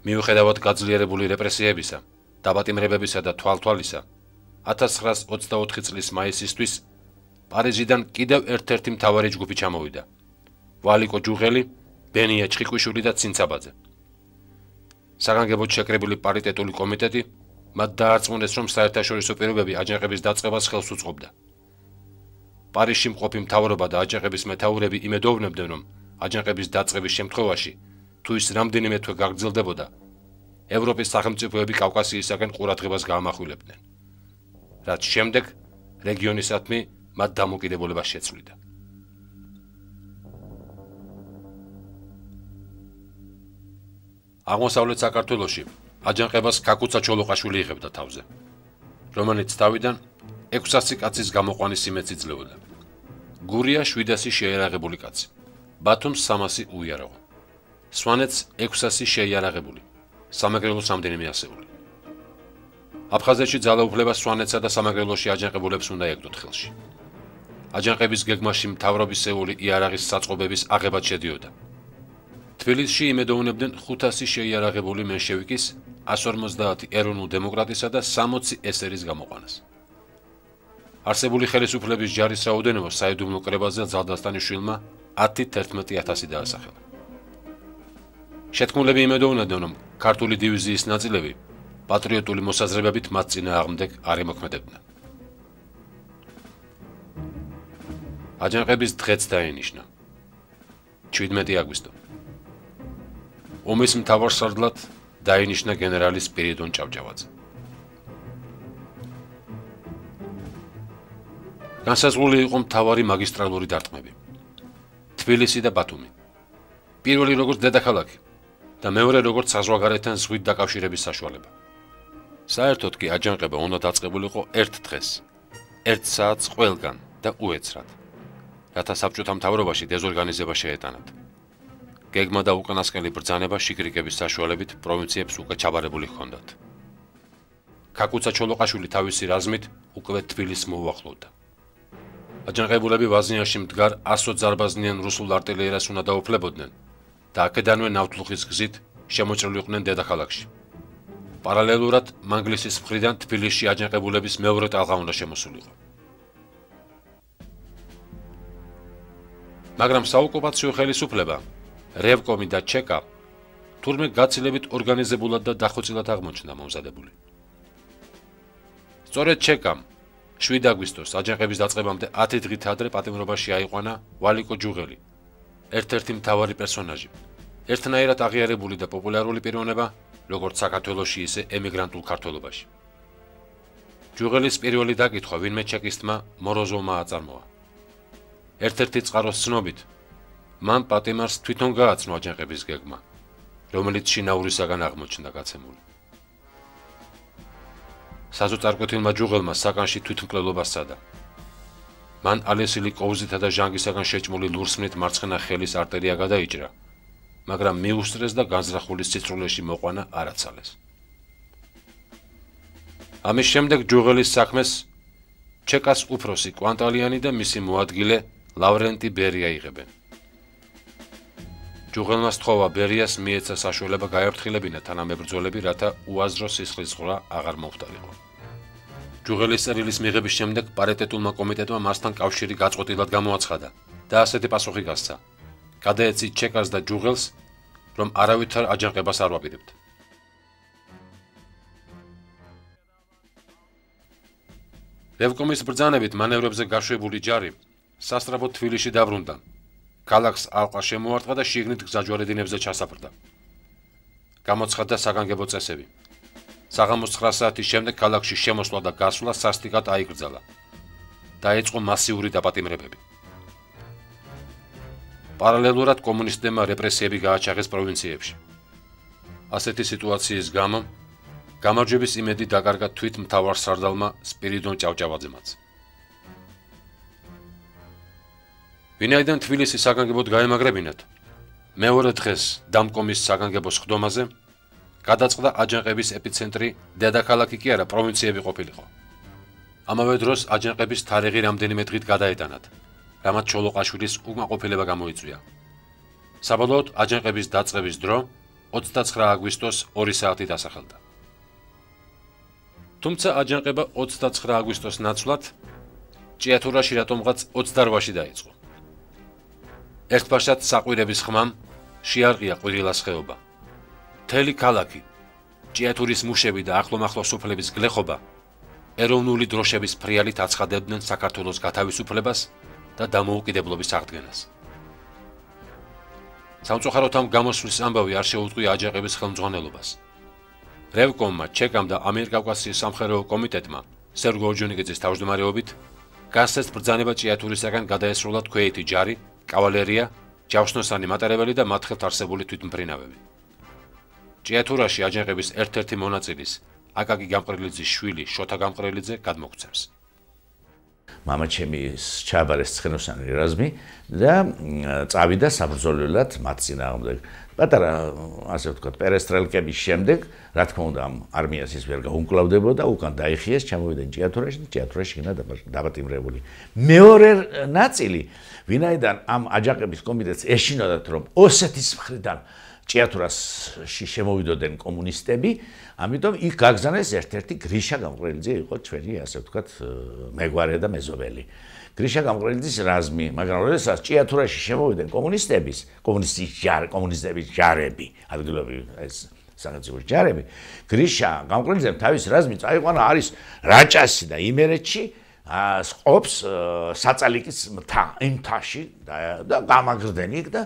მიუხედავად გაძლიერებული რეპრესიებისა, დაპატიმრებებისა და თვალთვალისა, 1924 წლის მაისისთვის პარიზიდან კიდევ ერთ-ერთი მთავარი ჯგუფი ჩამოვიდა. ვალიკო ჯუღელი, ბენია ჩხიკვიშვილი და ცინცაბაძე. საგანგებოდ შეკრებილი პარიტეტული კომიტეტი მათ დაარწმუნეს, რომ საერთაშორისო პირობები აჯანყების დაწყებას ხელს უწყობდა. პარიზში მყოფი მთავრობა და აჯანყების მეთაურები იმედოვნებდნენ, რომ აჯანყების დაწყების შემთხვევაში თუ ის რამდენიმე თვე გაგრძელდებოდა, ევროპის სახელმწიფოები კავკასიისაგან ყურადღებას გაამახვილებდნენ, რაც შემდეგ რეგიონისადმი მათ დამოკიდებულება შეცვლიდა. აღმოსავლეთ საქართველოში აჯანყებას კაკუცა ჩოლოყაშვილი იღებდა თავზე, რომელიც თავიდან 600 კაცის გამოყვანის იმედს იძლეოდა. გურია 700 შეიარაღებული კაცი, ბათუმს 300 უიარაღო, სვანეთს 600 შეიარაღებული, სამეგრელოს რამდენიმე ასეული. აფხაზეთში ძალაუფლება სვანეთსა და სამეგრელოში აჯანყებულებს უნდა ეკდოთ ხელში. აჯანყების გეგმაში მთავრობისეული იარაღის საწყობების აღებად შედიოდა. თბილისში იმედოვნებდნენ 500 შეიარაღებული მენშევიკის, 150 ეროვნულ დემოკრატისა და 60 ესერის გამოყვანას. არსებული ხელისუფლების ჯარის რაოდენობა საიდუმლო კრებაზე ძალდასტანიშვილმა 10-11,000 დაასახელა. შეთქმულები იმედოვნებდნენ, რომ ქართული დივიზიის ნაწილები პატრიოტული მოსაზრებებით მათ წინააღმდეგ არ ემოქმედებდნენ. აჯანყების დღეც დაენიშნა 17 აგვისტო. ომის მთავარსარდლად დაენიშნა გენერალი სპირიდონ ჭავჭავაძე. განსაზღვრული იყო მთავარი მაგისტრალური დარტყმები. თბილისი და ბათუმი. პირველი როგორც დედაქალაქი და მეორე როგორც საზღვარგარეთთან ზღვით დაკავშირების საშუალება. საერთოდ კი აჯანყება უნდა დაწყებულიყო ერთ დღეს, 1 საათს ყველგან და უეცრად, რათა საბჭოთა მთავრობაში დეზორგანიზება შეეტანათ. გეგმა და უკანასკნელი ბრძანება შიგრიგების საშუალებით პროვინციებს უკვე ჩაბარებული ჰქონდათ. კაკუცა ჩოლოყაშვილი თავისი რაზმით უკვე თბილისს მოუახლოვდა. აჯანყებულები ვაზნიაში მდგარ 100 ზარბაზნიან რუსულ არტილერიას უნდა დაუფლებოდნენ და აქედანვე ნავთლუხის გზით შემოჭრილიყვნენ დედაქალაქში. პარალელურად მანგლისის მხრიდან თბილისში აჯანყებულების მეორე ტალღა უნდა შემოსულიყო. მაგრამ საოკუპაციო ხელისუფლება, რევკომი და ჩეკა თურმე გაცილებით ორგანიზებულად და დახოცილად აღმოჩნდა მომზადებული. სწორედ ჩეკამ 7 აგვისტოს აჯანყების დაწყებამდე 10 დღით ადრე პატიმრობაში აიყვანა ვალიკო ჯუღელი, ერთ-ერთი მთავარი პერსონაჟი, ერთნაირად აღიარებული და პოპულარული პიროვნება, როგორც საქართველოში, ისე ემიგრანტულ ქართველობაში. ჯუღელის პირველი დაკითხვა ვინმე ჩეკისტმა მოროზოვმა აწარმოა. ერთ-ერთი წყაროს ცნობით, მან პატიმარს თვითონ გააცნო აჯანყების გეგმა, რომელიც შინაურისაგან აღმოჩნდა გაცემული. საზოწარკვეთილმა ჯუღელმა საკანში თვითმკვლელობა სცადა. მან ალესილი კოვზითა და ჟანგისაგან შეჭმული ლურსმნით მარცხენა ხელის არტერია გადაიჭრა, მაგრამ მიუსწრეს და განზრახულის სიწრულეში მოყვანა არ აცალეს. ამის შემდეგ ჯუღელის საქმეს ჩეკას უფროსი კვანტალიანი და მისი მოადგილე ლავრენტი ბერია იღებენ. ჯუღელმა სთხოვა ბერიას მიეცა საშუალება გაეფრთხილებინა თანამებრძოლები, რათა უაზრო სისხლის ზღვრა აღარ მომხდარიყო. ჯუღელის წერილის მიღების შემდეგ პარიტეტულმა კომიტეტმა მასთან კავშირი გაწყვეტილად გამოაცხადა და ასეთი პასუხი გასცა. გადაეცით ჩეკას და ჯუღელს, რომ არავითარ აჯანყებას არ ვაპირებთ. რევკომის ბრძანებით მანევრებზე გაშვებული ჯარი სასწრაფოდ თბილისში დაბრუნდა. ქალაქს ალყა შემოარტყა და შიგნით გზაჯვარედინებზე ჩასაფრდა. გამოცხადდა საგანგებო წესები. საღამოს 9 საათის შემდეგ ქალაქში შემოსვლა და გასვლა სასტიკად აიკრძალა. დაიწყო მასიური დაპატიმრებები. პარალელურად კომუნისტებმა რეპრესიები გააჩაღეს პროვინციებში. ასეთი სიტუაციის გამო გამარჯვების იმედი დაკარგა თვით მთავარ სარდალმა სპირიდონ ჭავჭავაძემაც. ვინაიდან თბილისი საგანგებოდ გაემაგრებინათ, მეორე დღეს დამკომის საგანგებოს ხდომაზე გადაწყდა აჯანყების ეპიცენტრი დედაქალაქი კი არა, პროვინციები ყოფილიყო. ამავე დროს აჯანყების თარიღი რამდენიმე დღით გადაეტანათ, რამაც ჩოლოყაშვილის უკმაყოფილება გამოიწვია. საბოლოოდ აჯანყების დაწყების დრო 29 აგვისტოს 2 საათი დასახელდა. თუმცა აჯანყება 29 აგვისტოს ნაცვლად ჭიათურაში რატომღაც 28-ში დაიწყო. ერთბაშად საყვირების ხმამ შეარყია ყვირილას ხეობა. მთელი ქალაქი, ჭიათურის მუშები და ახლომახლო სოფლების გლეხობა ეროვნული დროშების ფრიალით აცხადებდნენ საქართველოს გათავისუფლებას და დამოუკიდებლობის აღდგენას. სამწუხაროდ ამ გამოსვლის ამბავი არ შეუწყია აჯანყების ხელმძღვანელობას. რევკომმა, ჩეკამ და ამიერკავკასიის სამხედრო კომიტეტმა სერგო ორჯონიკიძის თავმჯდომარეობით გასცეს ბრძანება ჭიათურისაგან გადაესროლა თქვეითი ჯარი, კავალერია, ჯავშნოსანი მატარებელი და მათ ხელთ არსებული თვითმფრინავები. ჭიათურაში აჯანყების ერთ-ერთი მონაწილის, აკაკი გამყრელიძის შვილი შოთა გამყრელიძე გადმოგვცემს. მამაჩემის ჩააბარეს ცხენოსანი რაზმი და წავიდა საბრძოლველად მათ წინააღმდეგ. პატარა, ასე ვთქვათ, პერესტრელკების შემდეგ, რა თქმა უნდა, ამ არმიას ის ვერ გაუმკლავდებოდა, უკან დაიხიეს, ჩამოვიდნენ ჭიათურაში და ჭიათურაში იქნა დაპატიმრებული. მეორე ნაწილი, ვინაიდან ამ აჯანყების კომიტეტს ეშინოდათ, რომ ოსეთის მხრიდან ჭიათურაში შემოვიდოდნენ კომუნისტები, ამიტომ იქ გაგზავნეს ერთ-ერთი გრიშა გამყრელიძე იყო ჩვენი, ასე ვთქვათ, მეგვარე და მეზობელი. გრიშა გამყრელიძის რაზმი, მაგრამ როდესაც ჭიათურაში შემოვიდნენ კომუნისტების ჯარები, ადგილობრივი ეს სახელმწიფო ჯარები, გრიშა გამყრელიძემ თავის რაზმი წაიყვანა არის რაჭასი და იმერეთში, სყოფს საწალიკის მთა, იმ მთაში და გამაგრდნენ იქ და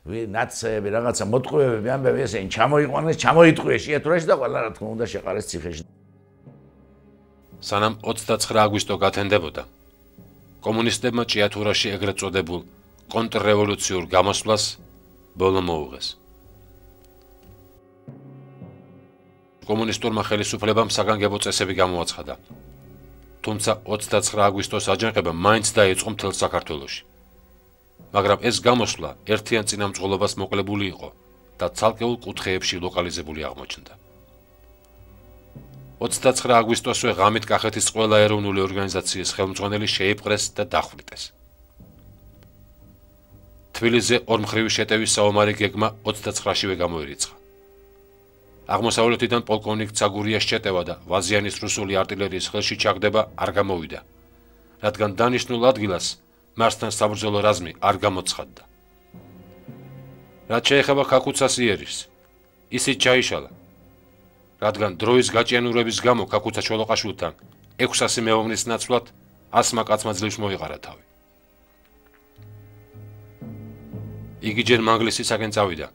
ნაცები რაღაცა მოტყუებები ამბები ესენი ჩამოიყვანეს, ჩამოიტყვიეს ჭიათურაში და ყველა რა თქმა უნდა შეყარეს ციხეში. სანამ 29 აგვისტო გათენდებოდა, კომუნისტებმა ჭიათურაში ეგრეთ წოდებულ კონტრრევოლუციურ გამოსვლას ბოლო მოუღეს. კომუნისტურმა ხელისუფლებამ საგანგებო წესები გამოაცხადა. თუმცა 29 აგვისტოს აჯანყება მაინც დაიწყო მთელ საქართველოში. მაგრამ ეს გამოსვლა ერთიან წინამძღოლობას მოკლებული იყო და ცალკეულ კუთხეებში ლოკალიზებული აღმოჩნდა. 29 აგვისტოსვე ღამით კახეთის ყველა ეროვნული ორგანიზაციის ხელმძღვანელი შეიპყრეს და დახვრიტეს. თბილისზე ორმხრივი შეტევის საომარი გეგმა 29-შივე გამოირიცხა. აღმოსავლეთიდან პოლკოვნიკ ცაგურიას შეტევა და ვაზიანის რუსული არტილერიის ხელში ჩაგდება არ გამოვიდა, რადგან დანიშნულ ადგილას მასთან საბრძოლო რაზმი არ გამოცხადდა. რაც შეეხება ქაქუცას იერიშს, ისიც ჩაიშალა, რადგან დროის გაჭიანურების გამო ქაქუცა ჩოლოყაშვილთან 600 მეომრის ნაცვლად 100 კაცმა ძლივს მოიყარა თავი. იგი ჯერ მანგლისისაკენ წავიდა,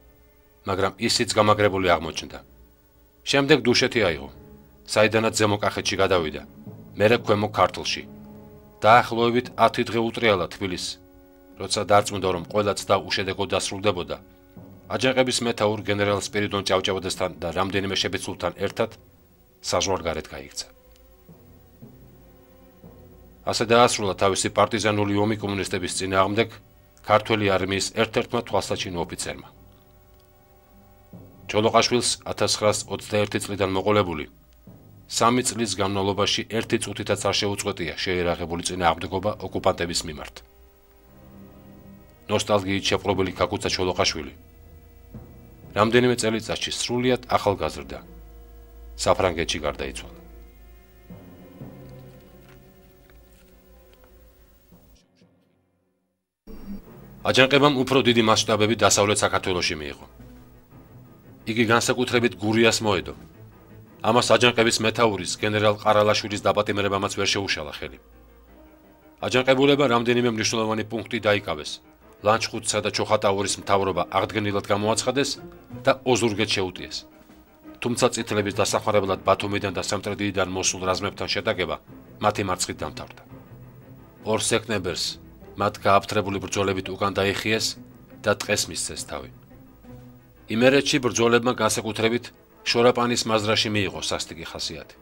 მაგრამ ისიც გამაგრებული აღმოჩნდა. შემდეგ დუშეთი აიღო, საიდანაც ზემო კახეთში გადავიდა, მერე ქვემო ქართლში. დაახლოებით 10 დღე უტრიალა თბილისს, როცა დარწმუნდა, რომ ყველა ცდა უშედეგოდ დასრულდებოდა. აჯანყების მეთაურ გენერალ სპირიდონ ჭავჭავაძესთან და რამდენიმე შებეცულთან ერთად საზღვარგარეთ გაიქცა. ასე დაასრულა თავისი პარტიზანული ომი კომუნისტების წინააღმდეგ ქართველი არმიის ერთ-ერთმა თვალსაჩინო ოფიცერმა. ჩოლოყაშვილს 1921 წლიდან მოყოლებული 3 წლის განმავლობაში 1 წუთითაც არ შეუწყვეტია შეერაღებული წინააღმდეგობა ოკუპანტების მიმართ. ნოსტალგიით შეპყრობილი ქაკუცა ჩოლოყაშვილი რამდენიმე წელიწადში სრულიად ახალგაზრდა საფრანგეთში გარდაიცვალა. აჯანყებამ უფრო დიდი მასშტაბები დასავლეთ საქართველოში მიიღო. იგი განსაკუთრებით გურიას მოედო. ამას აჯანყების მეთაურის გენერალ ყარალაშვილის დაპატიმრებამაც ვერ შეუშალა ხელი. აჯანყებულებმა რამდენიმე მნიშვნელოვანი პუნქტი დაიკავეს. ლანჩხუთსა და ჩოხატაურის მთავრობა აღდგენილად გამოაცხადეს და ოზურგეთ შეუტიეს. თუმცა წითლების დასახმარებლად ბათუმიდან და სამტრედიიდან მოსულ რაზმებთან შეტაკება მათი მარცხით დამთავრდა. 2 სექტემბერს მათ გააფთრებული ბრძოლებით უკან დაიხიეს და დღეს მისცეს თავი. იმერეთში ბრძოლებმა განსაკუთრებით შორაპანის მაზრაში მიიღო სასტიკი ხასიათი.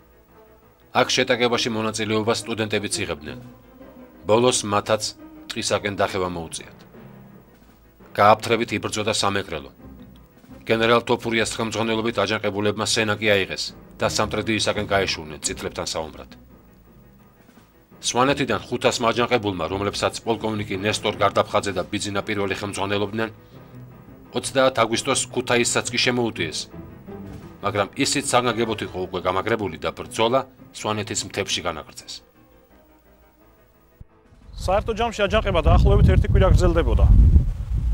აქ შეტაკებაში მონაწილეობას სტუდენტებიც იღებდნენ. ბოლოს მათაც ტყისაკენ დახევა მოუწიათ. გააფთრებით იბრძოდა სამეგრელო. გენერალ თოფურიას ხელმძღვანელობით აჯანყებულებმა სენაკი აიღეს და სამტრედიისაკენ გაეშურნენ წითლებთან საომრად. სვანეთიდან 500 აჯანყებულმა, რომლებსაც პოლკოვნიკი ნესტორ გარდაფხაძე და ბიძინა პირველი ხელმძღვანელობდნენ, 30 აგვისტოს ქუთაისსაც კი შემოუტიეს. მაგრამ ისიც საგანგებოდ იყო უკვე გამაგრებული და ბრძოლა სვანეთის მთებში განაგრძეს. საერთო ჯამში აჯანყება დაახლოებით 1 კვირა გრძელდებოდა.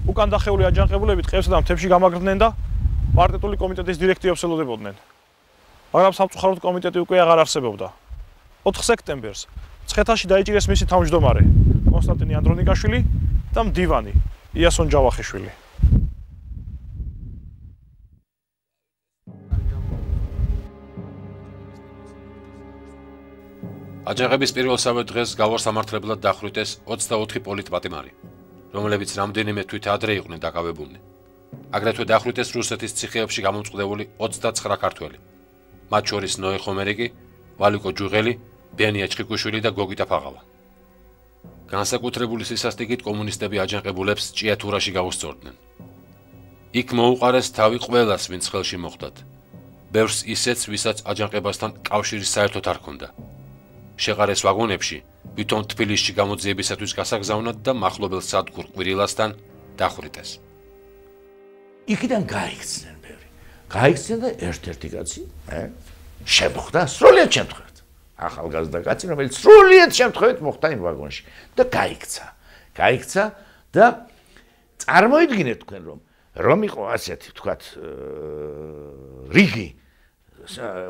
უკან დახეული აჯანყებულები ტყევსა და მთებში გამაგრდნენ და პარტიტული კომიტეტის დირექტივებს ელოდებოდნენ. მაგრამ სამწუხაროდ კომიტეტი უკვე აღარ არსებობდა. 4 სექტემბერს ცხეთაში დაიჭირეს მისი თავმჯდომარე კონსტანტინე ანდრონიკაშვილი და მდივანი იასონ ჯავახიშვილი. აჯანყების პირველსავე დღეს გავარსამართლებლად დახვრიტეს 24 პოლიტპატიმარი, რომლებიც რამდენიმე თვით ადრე იყვნენ დაკავებულნი. აგრეთვე დახვრიტეს რუსეთის ციხეებში გამომწყდეული 29 ქართველი, მათ შორის ნოე ხომერიკი, ვალიკო ჯუღელი, ბენია ჩხიკვიშვილი და გოგიტა ფაღავა. განსაკუთრებული სისასტიკით კომუნისტები აჯანყებულებს ჭიათურაში გაუსწორდნენ. იქ მოუყარეს თავი ყველას, ვინც ხელში მოხვდათ. ბევრს ისეც, ვისაც აჯანყებასთან კავშირი საერთოდ არ ჰქონდა. შეყარეს ვაგონებში, ვითომ თბილისში გამოძიებისათვის გასაგზავნად და მახლობელ სადგურ ყვირილასთან დახვრიტეს. იქიდან გაიქცნენ ბევრი. გაიქცნენ და ერთ-ერთი კაცი, შემოხვდა სრულიად შემთხვევით. ახალგაზრდა კაცი, რომელიც სრულიად შემთხვევით მოხვდა იმ ვაგონში და გაიქცა. გაიქცა და წარმოიდგინეთ თქვენ რომ იყო ასეთი თქვათ რიგი,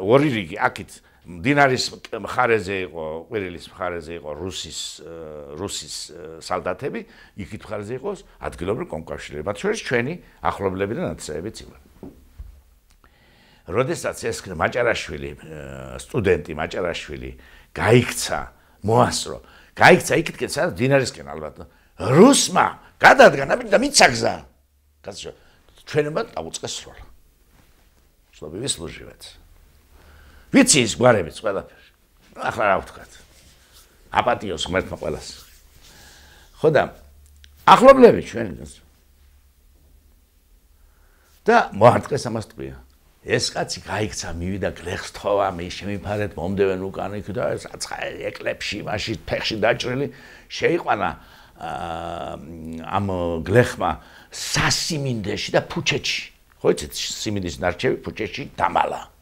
ორი რიგი აქეთ მდინარის მხარეზე იყო, ყვირილის მხარეზე იყო რუსის სალდათები, იქით მხარეზე იყო ადგილობრივი კომკავშირები, მათ შორის ჩვენი ახლობლები და ნაცრებიც იყვნენ. როდესაც ეს მაჭარაშვილი, სტუდენტი მაჭარაშვილი გაიქცა, მოასწრო, გაიქცა იქითკენ სადაც დინარისკენ ალბათ. რუსმა გადადგა და მიცაგზა. კაცო, ჩვენებმა დაუწყეს სროლა. სლობივი სლუჟივაც. ვიცი ის გვარებიც ყველაფერი. ახლა რა ვთქვათ? აპატიოს ღმერთმა ყველას. ხო და ახლობლები ჩვენი და მოარტყეს ამას ტყვია. ეს კაცი გაიქცა, მივიდა გლეხს თხოვა, მე შემიფარეთ, მომდევენ უკან იქ და ეკლებში, მაშინ ფეხში დაჭრილი, შეიყვანა ამ გლეხმა სასიმინდეში და ფუჩეთში. ხო იცით, სიმინდის ნარჩევი ფუჩეთში დამალა.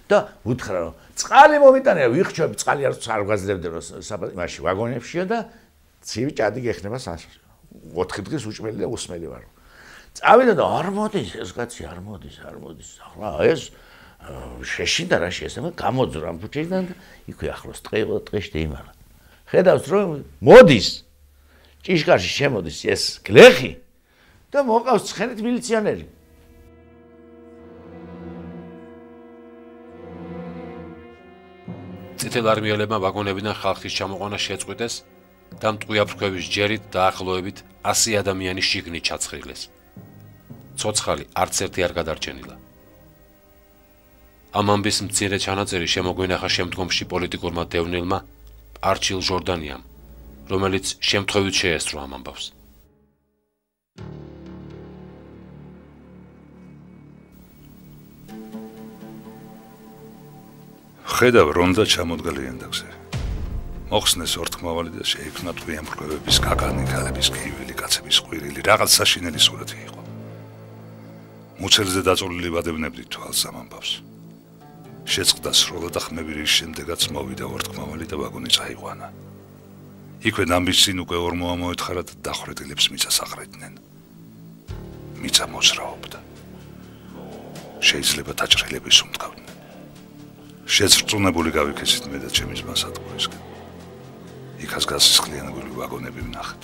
და უთხრა რომ წყალი მომიტანია, ვიხჩვები, წყალი არ გვაძლევდნენ რომ მაშინ ვაგონებშია და ცივი ჭადი გეხნება 4 დღის უჭმელი და უსმელი ვარ. წავიდა და არ მოდის ეს კაცი, არ მოდის. ახლა ეს შეშინდა რა შეესება, გამოძრა ფუჩედან და იქვე ახლოს ტყე იყო და ტყეში დაიმალა. ხედავს რომ მოდის. ჭიშკარში შემოდის ეს გლეხი და მოყავს ცხენით მილიციონერი. წითელ არმიელებმა ვაგონებიდან ხალხის ჩამოყვანა შეწყვიტეს და მტყვიაფრქვევის ჯერით დაახლოებით 100 ადამიანის შიგნით ჩაცხრილეს. ცოცხალი არც ერთი არ გადარჩენილა. ამ ამბის მცირე ჩანაწერი შემოგვინახა შემდგომში პოლიტიკურმა დევნილმა არჩილ ჟორდანიამ, რომელიც შემთხვევით შეესწრო ამ ამბავს. ხედავ რომ და ჩამოდგა ლიანდაგზე. მოხსნეს ორთქმავალი და შეიქმნა ტყვია მრგვევების კაკანი, ქალების კივილი, კაცების ყვირილი, რაღაც საშინელი სურათი იყო. მუცელზე დაწოლილი ვადევნებდით თვალს ამ ამბავს. შეწყდა სროლა და ხმები რის შემდეგაც მოვიდა ორთქმავალი და ვაგონი წაიყვანა. იქვე ნამბის წინ უკვე ორმოა მოეთხარა და დახვრეტილებს მიწას აყრედნენ. მიწა მოძრაობდა. შეიძლება დაჭრილების უმტკავდნენ. შეწრწუნებული გავიქეცით მე და ჩემი ძმა სადგურისკენ. იქაც გასისხლიანებული ვაგონები ვნახეთ.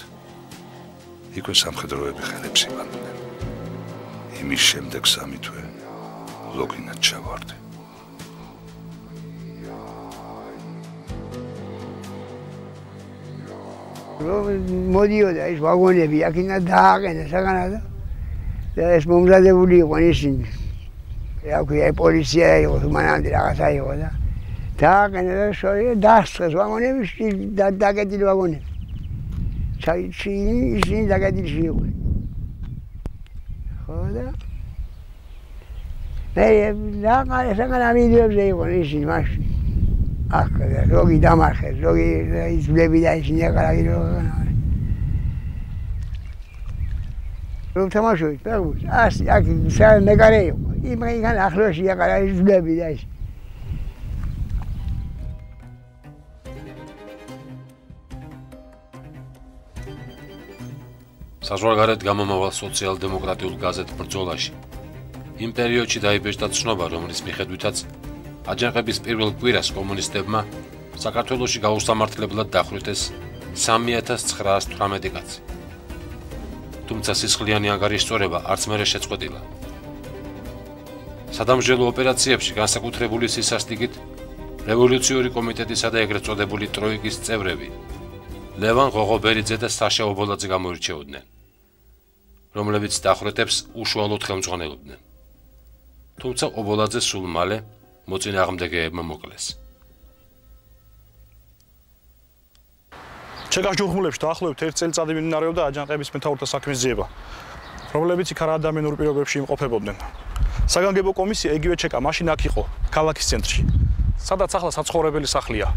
იქვე სამხედროები ხელებს იბანდნენ. იმის შემდეგ სამი თვე ლოგინად ჩავარდი. მოდიოდა ის ვაგონები აქინა დააყენა საგანადო და ეს მომზადებული იყო ისინი. აქვე პოლიცია იყო, მანამდე რაღაცა იყო და დააყენა და შოი დასწრეს ვაგონები, დაკეტილი ვაგონები. ისინი დაკეტილში იყო. ხო და მე საგანა მიდიებზე იყო ისინი მაშინ. აქ ზოგი დამარხეს, ზოგი იზვლები და ისინი აკარაგი რომ თამაშობთ, ბაგუს. აქ მეგარე იყო. იმღან ახლოში აკარაგი იზვლები და ის. საზღვარგარეთ გამომავალ სოციალ-დემოკრატიულ გაზეთ ბრძოლაში იმ პერიოდში დაიბეჭდა ცნობა, რომლის მიხედვითაც აჯანყების პირველ კვირას კომუნისტებმა საქართველოში გაუსამართლებლად დახვრიტეს 3918 კაცი. თუმცა სისხლიანი ანგარიშწორება არც მერე შეწყვეტილა. სადამსჯელო ოპერაციებში განსაკუთრებული სისასტიკით რევოლუციური კომიტეტისა და ეგრეთ წოდებული ტროიკის წევრები ლევან ღოღობერიძე და საშა ობოლაძე გამოირჩეოდნენ, რომლებიც დახვრეტებს უშუალოდ ხელმძღვანელობდნენ. თუმცა ობოლაძე სულ მალე მოწინააღმდეგეებმა მოკლეს. ჩეკას ჯგუფლებში დაახლოებით 1 წელიწადი მიმდინარეობდა აჯანყების მეთაურთა საქმის ძიება, რომლებიც იქ არაადამიანურ პირობებში იმყოფებოდნენ. საგანგებო კომისია იგივე ჩეკა მაშინ აქ იყო, ქალაქის ცენტრში, სადაც ახლა საცხოვრებელი სახლია.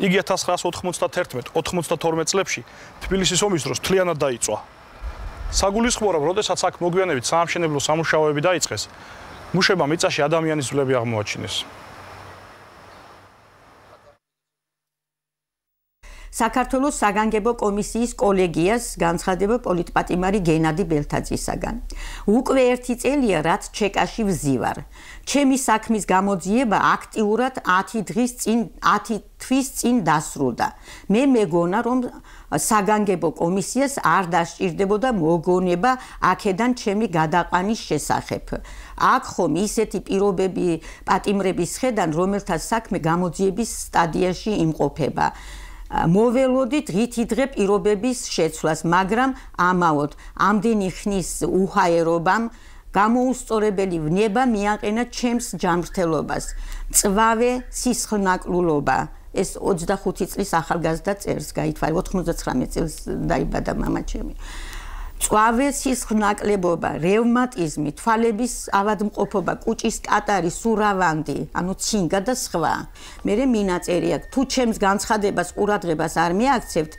იგი 1991-92 წლებში თბილისის ომის დროს მთლიანად დაიწვა. საგულისხმოა, რომ როდესაც აქ მოგვიანებით საამშენებლო სამუშაოები დაიწყეს, მუშებმა მიწაში ადამიანის ძვლები აღმოაჩინეს. საქართველოს საგანგებო კომისიის კოლეგიას განცხადება პოლიტპატიმარი გენადი ბელთაძისაგან. უკვე 1 წელია, რაც ჩეკაში ვზივარ. ჩემი საქმის გამოძიება აქტიურად 10 თვის წინ დასრულდა. მე მეგონა, რომ საგანგებო კომისიას არ დასჭირდებოდა მოგონება აქედან ჩემი გადაყვანის შესახებ. აქ ხომ ისეთი პირობები პატიმრების ხედან, რომელთა საქმე გამოძიების სტადიაში იმყოფება. მოველოდი დღითიდღე პირობების შეცვლას, მაგრამ ამაოდ ამდენი ხნის უჰაერობამ გამოუსწორებელი ვნება მიაყენა ჩემს ჯანმრთელობას. მწვავე სისხლნაკლულობა. ეს 25 წლის ახალგაზრდა წერს გაითვალა, 99 წელს დაიბადა მამა ჩემი. მწვავე სისხლნაკლებობა, რევმატიზმი, თვალების ავადმყოფობა, კუჭის კატარი, სურავანდი, ანუ ცინგა და სხვა. მე მინაწერი აქვს, თუ ჩემს განცხადებას ყურადღებას არ მიაქცევთ,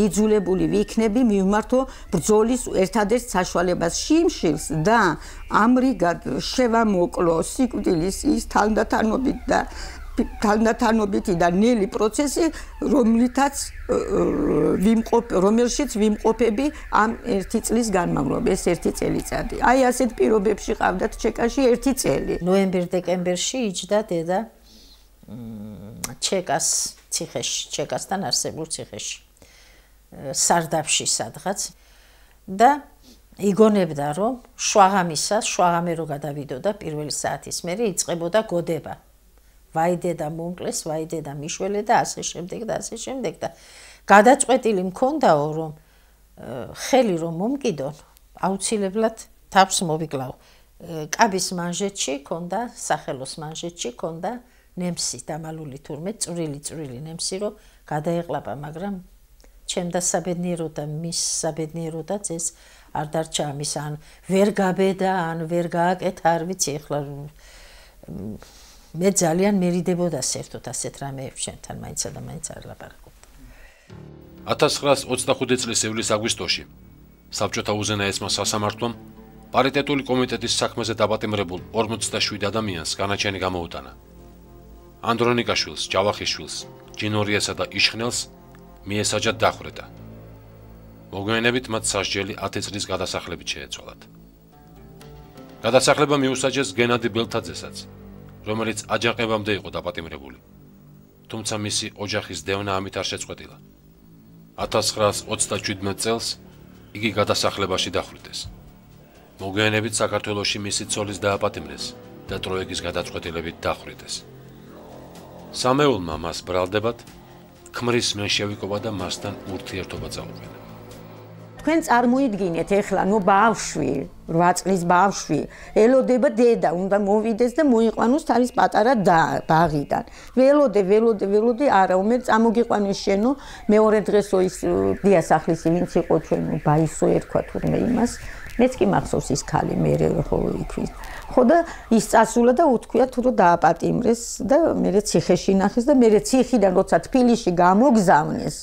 იძულებული ვიქნები მივმართო ბრძოლის ერთადერთ საშუალებას შიმშილს და ამრიგად შევამოკლო სიკვდილის ის თანდათანობითი და ნელი პროცესი, რომელშიც ვიმყოფები ამ 1 წლის განმავლობაში, ეს 1 წელიწადი. აი ასეთ პირობებში ყავდათ ჩეკაში 1 წელი. ნოემბერ-დეკემბერში იჯდა დედა ჩეკას ციხეში, ჩეკასთან არსებულ ციხეში, სარდაფში სადღაც და იგონებდა, რომ შვაღამე რო გადავიდოდა პირველი საათის მერე იწყებოდა გოდება. ვაი დედა მომკლეს, ვაი დედა მიშველე და ასე შემდეგ და ასე შემდეგ და გადაწყვეტილი მქონდაო, რომ ხელი რომ მომკიდონ, აუცილებლად თავს მოვიკლავ. კაბის მანჟეტში ქონდა, სახელოს მანჟეტში ქონდა ნემსი დამალული თურმე, წვრილი ნემსი, რომ გადაეყლაპა, მაგრამ ჩემ და საბედნიეროდ და მის საბედნიეროდაც ეს არ დარჩა ამის, ან ვერ გაბედა, ან ვერ გააკეთა, არ ვიცი ეხლა მე ძალიან მერიდებოდა საერთოდ ასეთ რამეებს, შენთან მაინცა და მაინც არ ლაპარაკობ. 1925 წლის ივლის-აგვისტოში საბჭოთა უზენაესმა სასამართლომ პარიტეტული კომიტეტის საქმეზე დაპატიმრებულ 47 ადამიანს განაჩენი გამოუტანა. ანდრონიკაშვილს, ჯავახიშვილს, ჯინორიასა და იშხნელს მიესაჯა დახვრეტა. მოგვიანებით მათ სასჯელი 10 წლის გადასახლებით შეეცვალათ. გადასახლება მიუსაჯეს გენადი ბელთაძესაც, რომელიც აჯანყებამდე იყო დაპატიმრებული. თუმცა მისი ოჯახის დევნა ამით არ შეწყვეტილა. 1937 წელს იგი გადასახლებაში დახვრიტეს. მოგვიანებით საქართველოში მისი ცოლის დააპატიმრეს და ტროეგის გადაწყვეტილებით დახვრიტეს. სამეულმა მას ბრალდებად ქმრის მენშევიკობა და მასთან ურთიერთობა წაუყენა. თქვენ წარმოიდგინეთ ეხლა ბავშვი 8 წლის ბავშვი ელოდება დედა უნდა მოვიდეს და მოიყვანოს თავის პატარა ბაღიდან ველოდე არა უმერ წამოგიყვანეს შენო მეორე დღესო ის დიასახლის ვინც იყო ჩვენო ბაისო ერქვა თურმე იმას მეც კი მახსოვს ის ქალი მე ხო იქვი ხო და ის წასულა და უთქვია თუ რომ დააპატიმრეს და მე ციხეში ნახეს და მე ციხიდან როცა თბილისში გამოგზავნეს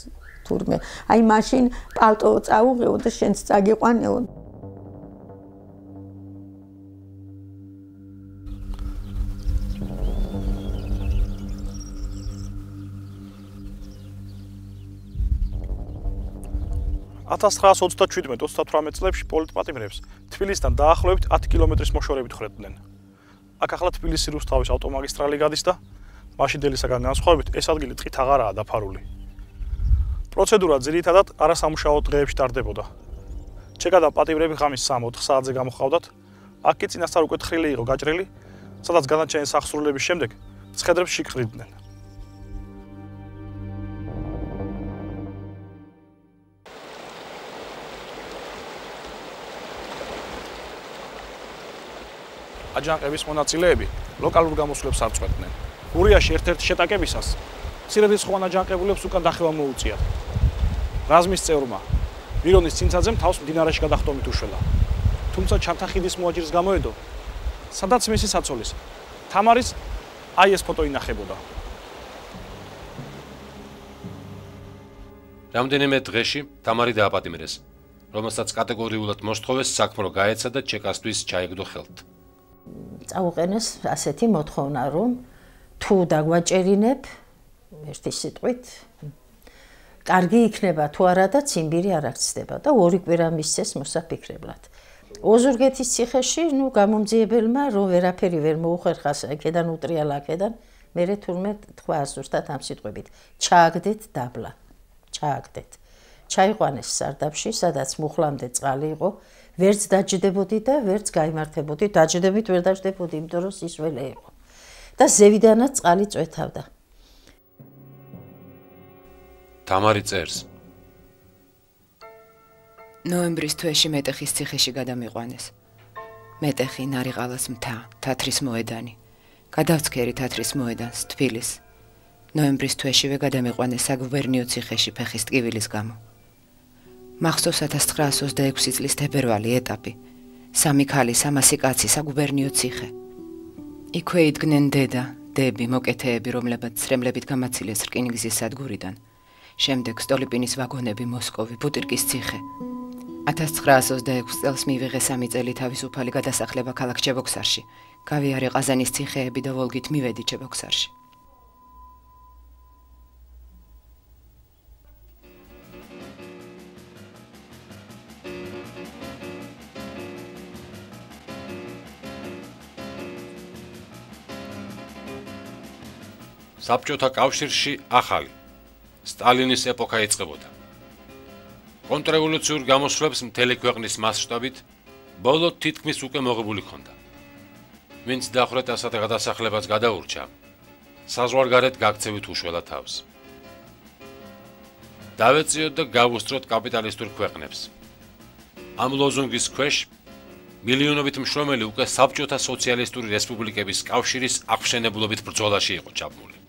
თურმე აი მაშინ პალტო წაუღეო და შენც წაგიყვანეო (1927-38 წლებში პოლიტპატიმრებს თბილისთან დაახლოებით 10 კილომეტრის მოშორებით ხრებდნენ. აქ ახლა თბილისი რუსთავის ავტომაგისტრალი გადის და მაშინდელისაგან განსხვავებით ეს ადგილი ტყით აღარაა დაფარული. პროცედურა ძირითადად არასამუშაო დღეებში ტარდებოდა. ჩეკადა პატიმრები ღამის 3-4 საათზე გამოჰყავდათ. აქ კი წინასწარ უკვე თხრილი იყო გაჭრილი, სადაც განაჩენის აღსრულების შემდეგ ცხედრებს შიკრიდნენ. აჯანყების მონაწილეები ლოკალურ გამოსვლებს არ წყვეტდნენ. გურიაში ერთ-ერთ შეტაკებისას მცირერიცხოვან აჯანყებულებს უკან დახევა მოუწიათ. რაზმის წევრმა მირონის ცინცაძემ თავს მდინარეში გადახტომით უშველა. თუმცა ჩანთახიდის მოაჯირს გამოედო, სადაც მისი საცოლის თამარის აი ეს ფოტო ინახებოდა. რამდენიმე დღეში თამარი დააპატიმრეს, რომელსაც კატეგორიულად მოსთხოვეს საქმრო გაეცა და ჩეკასთვის ჩაეგდო ხელთ. წაუყენეს ასეთი მოთხოვნა, რომ თუ დაგვაჭერინებ ერთი სიტყვით კარგი იქნება თუ არა და ციმბირი არ აღწდება და ორი კვირა მისცეს მოსაფიქრებლად. ოზურგეთის ციხეში, გამომძიებელმა რომ ვერაფერი ვერ მოუხერხას აქედან უტრიალა აქედან, მერე თურმე თქვა ზუსტად ამ სიტყვებით, ჩააგდეთ დაბლა. ჩააგდეთ. ჩაიყვანეს სარდაფში, სადაც მუხლამდე წყალი იყო, ვერც დაჯდებოდი და ვერც გაიმართებოდი, დაჯდებით ვერ დაჯდებოდი, იმიტომ რომ სისველე იყო. და ზევიდანაც წყალი წვეთავდა. თამარი წერს. ნოემბრის თვეში მეტეხის ციხეში გადამიყვანეს. მეტეხი, ნარიყალას მთა, თათრის მოედანი. გადავცქერი თათრის მოედანს, თბილისს. ნოემბრის თვეშივე გადამიყვანეს საგუბერნიო ციხეში ფეხის ტკივილის გამო. მახსოვს 1926 წლის თებერვალი ეტაპი. 3 ქალი, 300 კაცი საგუბერნიო ციხე. იქვე იდგნენ დედა, დები, მოკეთეები, რომლებიც სრემლებით გამაცილეს რკინიგზის სადგურიდან. შემდეგ სტოლიპინის ვაგონები მოსკოვი, ბუტირკის ციხე. 1926 წელს მივიღე 3 წელი თავისუფალი გადასახლება ქალაქ ჩებოქსარში. გავიარე ყაზანის ციხეები და ვოლგით მივედი ჩებოქსარში. საბჭოთა კავშირში ახალი სტალინის ეპოქა იწყებოდა. კონტრრევოლუციურ გამოსვლებს მთელი ქვეყნის მასშტაბით ბოლო თითქმის უკვე მოღებული ჰქონდა. ვინც დახვრეტასა და გადასახლებას გადაურჩა, საზღვარგარეთ გაქცევით უშველა თავს. დავეციოთ და გავუსწროთ კაპიტალისტურ ქვეყნებს. ამ ლოზუნგის ქვეშ მილიონობით მშრომელი უკვე საბჭოთა სოციალისტური რესპუბლიკების კავშირის აღშენებლობით ბრძოლაში იყო ჩაბმული.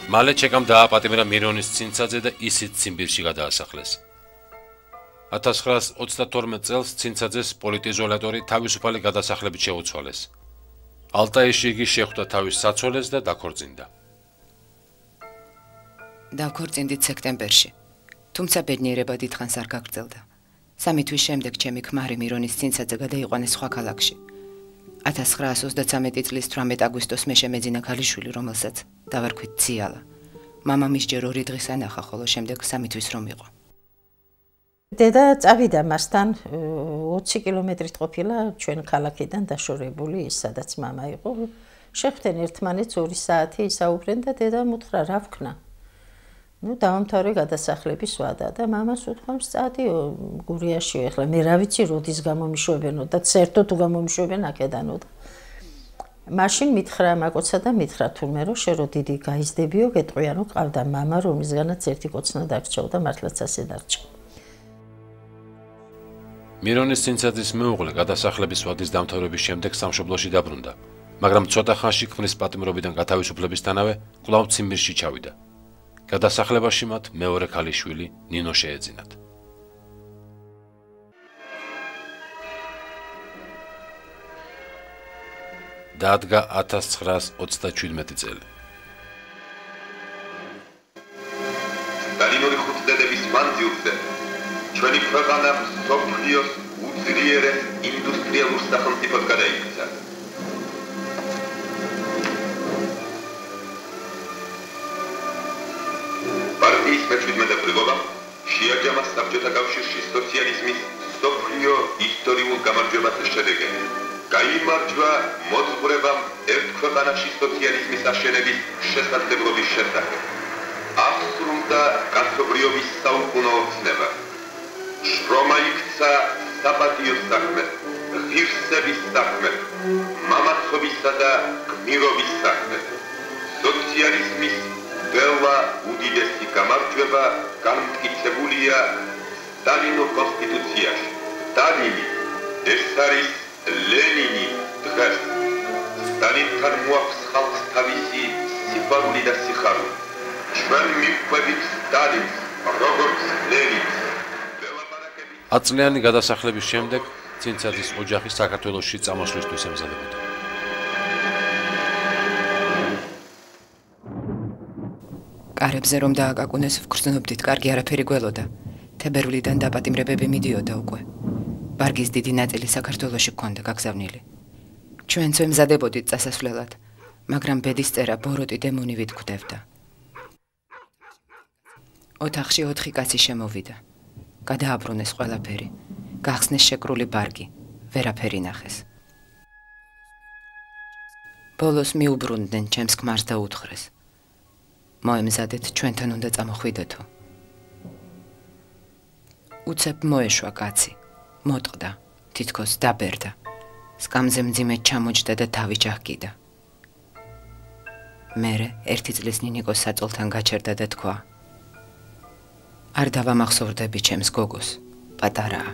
მალე ჩეკამ დააპატიმრა მირონის ცინცაძე და ისიც ციმბირში გადაასახლეს. 1932 წელს ცინცაძეს პოლიტიზოლატორი თავისუფალი გადასახლებით შეუცვალეს. ალტაიში იგი შეხვდა თავის საცოლეს და დაქორწინდა. დავქორწინდით სექტემბერში. თუმცა ბედნიერება დიდხანს არ გაგრძელდა. 3 თვის შემდეგ ჩემი ქმარი მირონის ცინცაძე გადაიყვანეს სხვა ქალაქში. 1933 წლის 18 აგვისტოს მე შემეძინა ქალიშვილი, რომელსაც დავარქვით ციალა. მამამის ჯერ 2 დღის ანახა, ხოლო შემდეგ 3 თვის რომ იყო. დედა წავიდა მასთან 20 კილომეტრით ყოფილა ჩვენ ქალაქიდან დაშორებული, სადაც მამა იყო. შეხვდნენ ერთმანეთს 2 საათი ისაუბრენ და დედამ უთხრა რა ვქნა. დავამთავრე გადასახლების ვადა და მამას უთქვამს წადიო გურიაში, ეხლა მე რა ვიცი როდის გამომიშვებენო და ცერთო თუ გამომიშვებენ აქედანო. მაშინ მითხრა მაკოცა და მითხრა თურმე რომ შე რო დიდი გაიზდებიო, გეტყვია რომ ყავდა მამა, რომისგანაც ერთი კოცნა დარჩაო და მართლაც ასე დარჩა. მირონის ცინცაძის მეუღლე გადასახლების ვადის დამთავრების შემდეგ სამშობლოში დაბრუნდა, მაგრამ ცოტა ხანში ქმრის პატიმრობიდან გათავისუფლებისთანავე კვლავ ციმბირში ჩავიდა. გადასახლებაში მათ მეორე ქალიშვილი ნინო შეეძინათ. დადგა 1937 წელი. სტალინური ხუთწლედების მანძილზე ჩვენი ქვეყანა მსოფლიოს უძლიერეს ინდუსტრიალურ სახელმწიფოდ გადაიქცა. პარტიის მე-17 შეაჯამა საბჭოთა კავშირში სოციალიზმის მსოფლიო ისტორიულ გამარჯვებათა შედეგი. გაიმარჯვა მოძღვრებამ ერთ ქვეყანაში სოციალიზმის აშენების შესაძლებლობის შესახებ. აღსრულდა კაცობრიობის საუკუნო ოცნება. შრომა იქცა საპატიო საქმე, ღირსების საქმე, მამაცობისა და გმირობის საქმე. სოციალიზმის ყველა უდიდესი გამარჯვება განმტკიცებულია სტალინურ კონსტიტუციაში. სტალინი ეს არის ლენინი დღეს. სტალინთან მოაქვს ხალხს თავისი სიყვარული და სიხარული. ჩვენ მივყვებით სტალინს, როგორც ლენინს. 10 წლიანი გადასახლების შემდეგ ცინცაძის ოჯახი საქართველოში წამოსვლისთვის ემზადებოდა. კარებზე რომ დააკაკუნეს, ვგრძნობდით, კარგი არაფერი გველოდა. თებერვლიდან დაპატიმრებები მიდიოდა უკვე. ბარგის დიდი ნაწილი საქართველოში გქონდა გაგზავნილი. ჩვენც ემზადებოდით წასასვლელად, მაგრამ ბედისწერა ბოროტი დემონივით გვხვდებდა. ოთახში 4 კაცი შემოვიდა. გადააბრუნეს ყველაფერი. გახსნეს შეკრული ბარგი, ვერაფერი ნახეს. ბოლოს მიუბრუნდნენ ჩემს ქმარს და უთხრეს. მოემზადეთ, ჩვენთან უნდა წამოხვიდეთო. უცებ მოეშვა კაცი, მოტყდა, თითქოს დაბერდა. სკამზე მძიმედ ჩამოჯდა და თავი ჯახკიდა. მერე 1 წლის ნინიკოს საწოლთან გაჩერდა და თქვა: არ დავამახსოვრდები ჩემს გოგოს, პატარაა.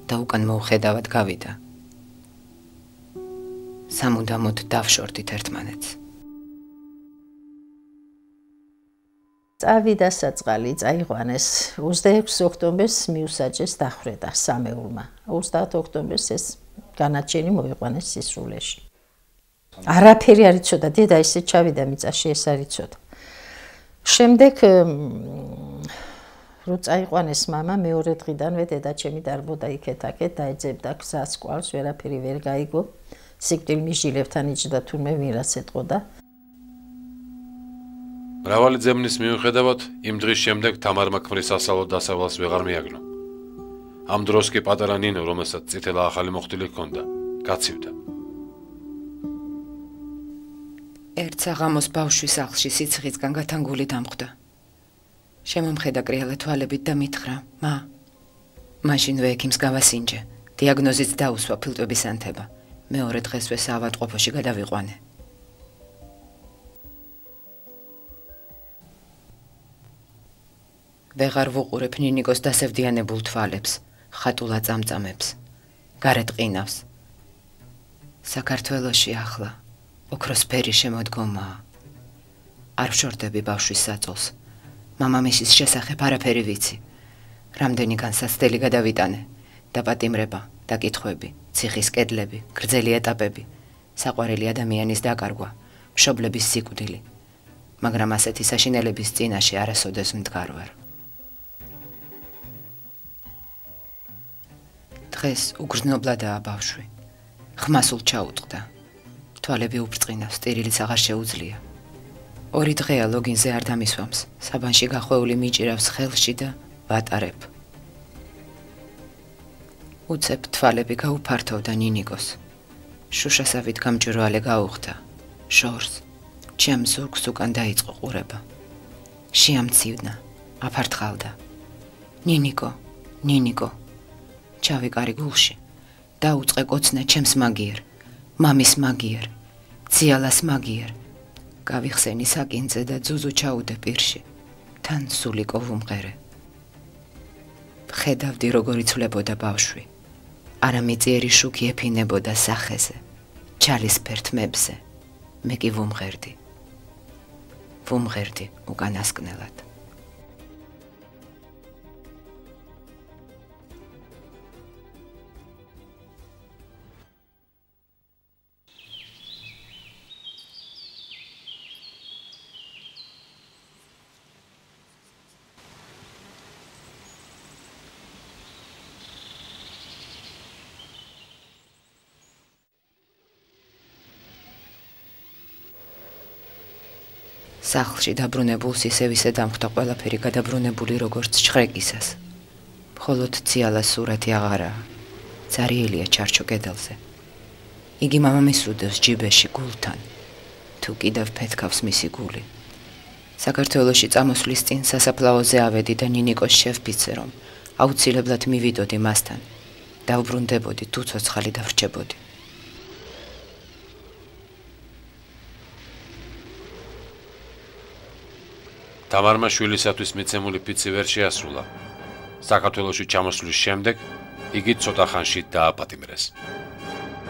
და უკან მოუხედავად გავიდა. სამუდამოდ დავშორდით ერთმანეთს. წავიდა საწყალი, წაიყვანეს. 26 ოქტომბერს მიუსაჯეს დახვრეტა სამეულმა. 30 ოქტომბერს ეს განაჩენი მოიყვანეს სისრულეში. არაფერი არ იცოდა, დედა ისე ჩავიდა მიწაში, ეს არ იცოდა. შემდეგ რო წაიყვანეს მამა, მეორე დღიდანვე დედა ჩემი დარბოდა იქეთ-აქეთ, დაეძებდა გზას, კვალს, ვერაფერი ვერ გაიგო. სიკვდილ მიჟილებთან იჯდა თურმე ვინაც ეტყოდა. მრავალი ძებნის მიუხედავად, იმ დღის შემდეგ თამარმა ქმრის ასწავლო დასავალს ვეღარ მიაგნო. ამ დროს კი პატარა ნინო, რომელსაც წითელა ახალი მოხდილი ჰქონდა, გაცივდა. ერთ საღამოს ბავშვის სახლში სიცხისგან გათანგული დამხვდა. შემომხედა კრიალა თვალებით და მითხრა: მა, მაშინვე ექიმს გავასინჯე, დიაგნოზიც დაუსვა ფილტვების ანთება. მეორე დღესვე საავადმყოფოში გადავიყვანე. ვეღარ ვუყურებ ნინიკოს დასევდიანებულ თვალებს, ხატულა წამწამებს, გარეთ ყინავს. საქართველოში ახლა ოქროსფერი შემოდგომაა. არ ვშორდები ბავშვის საწოლს. მამამისის შესახებ არაფერი ვიცი. რამდენი განსაცდელი გადავიტანე, დაპატიმრება, დაკითხვები, ციხის კედლები, გრძელი ეტაპები, საყვარელი ადამიანის დაკარგვა, მშობლების სიკვდილი. მაგრამ ასეთი საშინელების წინაშე არასოდეს მდგარ ვარ. დღეს უგრძნობლადაა ბავშვი. ხმა სულ ჩაუტყდა. თვალები უბწყინავს, სტირილიც აღარ შეუძლია. 2 დღეა ლოგინზე არ დამისვამს. საბანში გახვეული მიჭირავს ხელში და ვატარებ. უცებ თვალები გაუფართოვდა ნინიკოს. შუშასავით გამჭვირვალე გაუხდა. შორს, ჩემ ზურგს უკან დაიწყო ყურება. შეამცივნა, აფართხალდა. ნინიკო, ნინიკო. ჩავიკარი გულში. დაუწყე კოცნა ჩემს მაგიერ, მამის მაგიერ, ციალას მაგიერ. გავიხსენი საკინძე და ძუძუ ჩაუდე პირში. თან სულიკო ვუმღერე. ხედავდი როგორ იცვლებოდა ბავშვი. არამიწიერი შუქი ეფინებოდა სახეზე, ჩალის ფერთმებზე. მე კი ვუმღერდი. ვუმღერდი უკანასკნელად. სახლში დაბრუნებულს ისევ ისე დამხვდა ყველაფერი გადაბრუნებული როგორც ჩხრეკისას. მხოლოდ ციალას სურათი აღარაა. ძარიელია ჩარჩო კედელზე. იგი მამამის უდევს ჯიბეში გულთან. თუ კიდევ ფეთქავს მისი გული. საქართველოში წამოსვლის წინ სასაფლაოზე ავედი და ნინიკოს შევფიცე, რომ აუცილებლად მივიდოდი მასთან. დავბრუნდებოდი, თუ ცოცხალი დავრჩებოდი. თამარმა შვილისათვის მიცემული ფიცი ვერ შეასრულა. საქართველოში ჩამოსვლის შემდეგ იგი ცოტა ხანში დააპატიმრეს.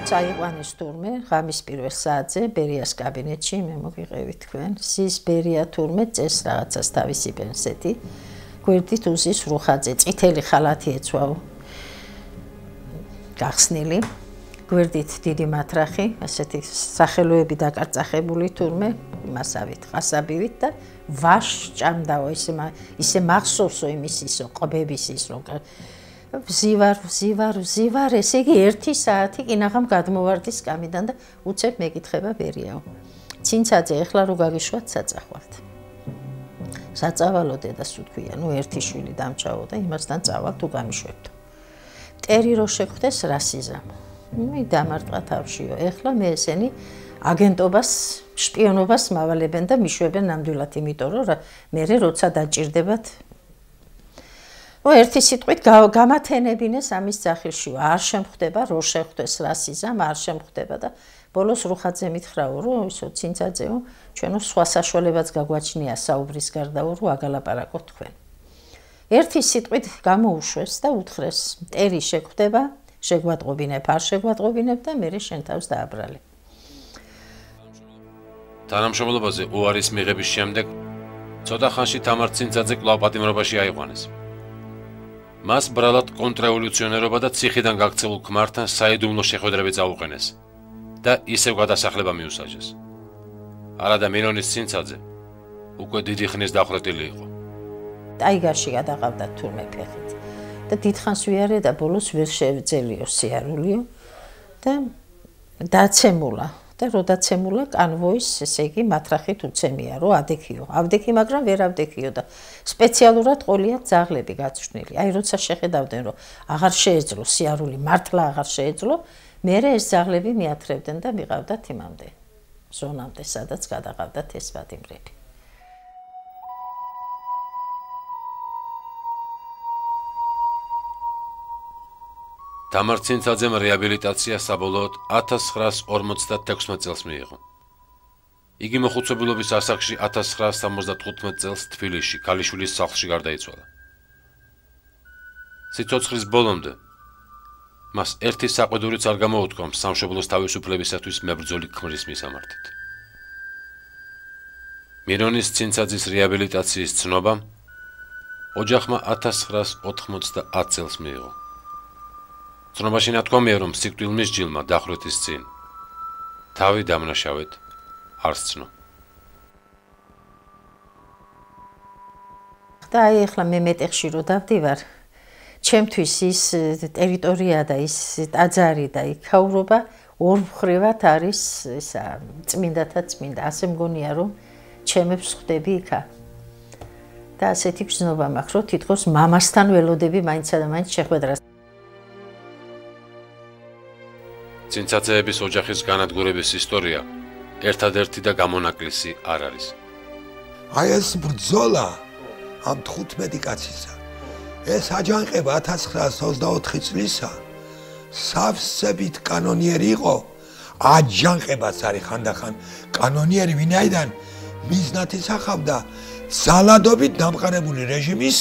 წაიყვანეს თურმე ღამის პირველ საათზე ბერიას კაბინეტში, მე მოგიყევი თქვენ. ზის ბერია თურმე წეს რაღაცას თავისი პენსეთი. გვერდით უზის რუხაძე, წითელი ხალათი ეცვაო. გახსნილი. გვერდით დიდი მათრახი, ასეთი სახელოები დაკარწახებული თურმე, იმასავით, ყასაბივით და ვაშ ჭამდაო, ისე მახსოვსო იმის ისო ყბების ის რომ ვზივარ, ესე იგი 1 საათი კინაღამ გადმოვარდი სკამიდან და უცებ მეკითხება ბერიაო. ცინცაძე, ეხლა რო გაგიშვათ საწახვალთ. საწავალო დედას უთქვია, ნუ ერთი შვილი დამჭაო და იმასთან წავალ თუ გამიშვებდო. მტერი რო შეხვდეს რასიზამო. მე დამარტყა თავშიო. ეხლა მე ესენი აგენტობას, შპიონობას მავალებენ და მიშვებენ ნამდვილად, იმიტომ რომ მე როცა დაჭირდებათ ერთი სიტყვით გამათენებინეს ამის ძახილში, არ შემხვდება, რო შეხვდეს რასიზამ, არ შემხვდება და ბოლოს რუხაძე მითხრაო, რომ ისო ცინცაძეო, ჩვენო სხვა საშუალებაც გაგვაჩნია საუბრის გარდაო, რომ აგალაპარაკოთ თქვენ. ერთი სიტყვით გამოუშვეს და უთხრეს, მტერი შეხვდება, შეგვატყობინებ, არ შეგვატყობინებ და მე შენ თავს დააბრალე. თანამშრომლობაზე უარის მიღების შემდეგ ცოტა ხანში თამარ ცინცაძე კვლავ პატიმრობაში აიყვანეს. მას ბრალად კონტრრევოლუციონერობა და ციხიდან გაქცეულ ქმართან საიდუმლო შეხვედრები წაუყენეს და ისევ გადასახლება მიუსაჯეს. არადა მირონის ცინცაძე უკვე დიდი ხნის დახვრეტილი იყო. ტაიგარში გადაყავდა თურმე ფეხით და დიდხანს ვიარე და ბოლოს ვერ შევძელიო სიარულიო და დაცემულა. და რო დაცემულა კანვოის, ესე იგი, მათრახით უცემია, რომ ადექიო. ავდექი, მაგრამ ვერ ავდექიო და სპეციალურად ყოლია ძაღლები გაწვნილი. აი, როცა შეხედავდნენ, რომ აღარ შეეძლო სიარული, მართლა აღარ შეეძლო, მერე ეს ძაღლები მიათრევდნენ და მიყავდათ იმამდე, ზონამდე, სადაც გადაყავდათ ეს პატიმრები. თამარ ცინცაძემ რეაბილიტაცია საბოლოოდ 1956 წელს მიიღო. იგი მოხუცებულობის ასაკში 1975 წელს თბილისში, ქალიშვილის სახლში გარდაიცვალა. სიცოცხლის ბოლომდე მას ერთი საყვედურიც არ გამოუთქვამს სამშობლოს თავისუფლებისათვის მებრძოლი ქმრის მისამართით. მირონის ცინცაძის რეაბილიტაციის ცნობამ ოჯახმა 1990 წელს მიიღო. ცნობაში ნათქვამია, რომ სიკვდილ მსჯილმა დახვრეტის წინ თავი დამნაშავედ არ სცნო. და აი ახლა მე მეტეხში რო დავდივარ, ჩემთვის ის ტერიტორია და ის ტაძარი და იქაურობა ორ მხრივად არის ისა წმინდათა წმინდა. ასე მგონია, რომ ჩემებს ხვდები იქა. და ასეთი გზნობა მაქვს, რომ თითქოს მამასთან ველოდები მაინცა და მაინც შეხვედრას. ცინცაძეების ოჯახის განადგურების ისტორია ერთადერთი და გამონაკლისი არ არის. აი ეს ბრძოლა ამ 15 კაცისა. ეს აჯანყება 1924 წლისა სავსებით კანონიერი იყო. აჯანყებაც არის ხანდახან კანონიერი, ვინაიდან მიზნად ისახავდა ძალადობით დამყარებული რეჟიმის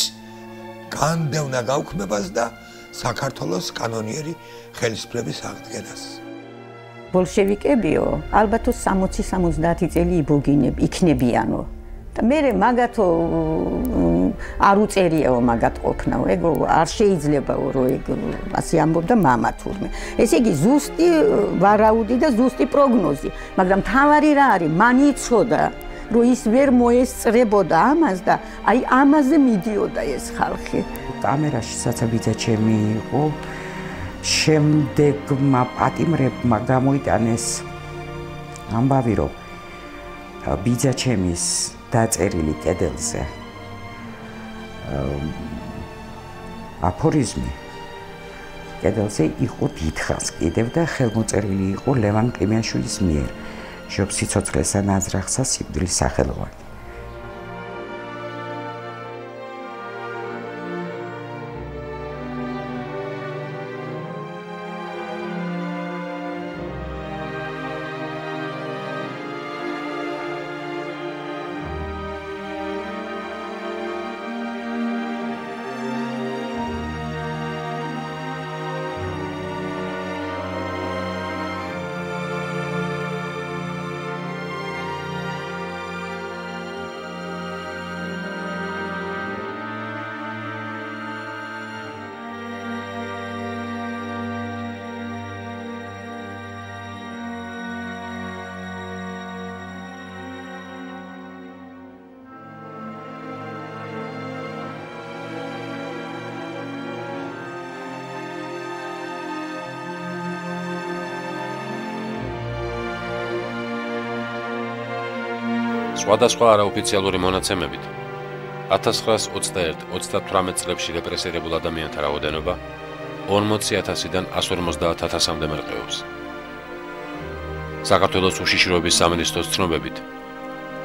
განდევნა გაუქმებას და საქართველოს კანონიერი ხელისუფლების აღდგენას. ბოლშევიკებიო ალბათ 60-70 წელი იქნებიანო. და მე მაგათო არ უწერიაო მაგათ ყოფნაო. ეგო არ შეიძლებაო რომ ეგ ასე ამბობდა მამა თურმე. ესე იგი ზუსტი ვარაუდი და ზუსტი პროგნოზი, მაგრამ თავარი რა არის? მან იცოდა რომ ის ვერ მოესწრებოდა ამას და აი ამაზე მიდიოდა ეს ხალხი. კამერაში საცაბიძა ჩემი იყო. შემდეგმა პატიმრებმა გამოიტანეს ამბავი, რომ ბიძა ჩემის დაწერილი კედელზე აფორიზმი კედელზე იყო დიდხანს კიდევ და ხელმოწერილი იყო ლევან ყიმიანშვილის მიერ. შობს სიცოცხლესა ნაძრახსა სიკვდილის სახელოვანი. სხვადასხვა არაოფიციალური მონაცემებით 1921-38 წლებში რეპრესირებულ ადამიანთა რაოდენობა 40,000-დან 150,000-მდე მერყეობს. საქართველოს უშიშროების სამინისტროს ცნობებით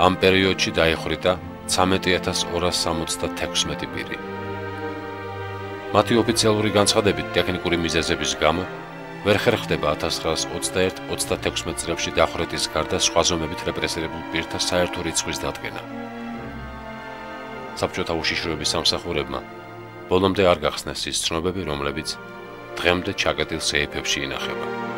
ამ პერიოდში დაიხვრიტა 13,276 პირი. მათი ოფიციალური განცხადებით ტექნიკური მიზეზების გამო ვერ ხერხდება 1921-36 წლებში დახვრეტის გარდა სხვა ზომებით რეპრესირებულ პირთა საერთო რიცხვის დადგენა. საბჭოთა უშიშროების სამსახურებმა ბოლომდე არ გახსნეს ის ცნობები, რომლებიც დღემდე ჩაკეტილ სეიფებში ინახება.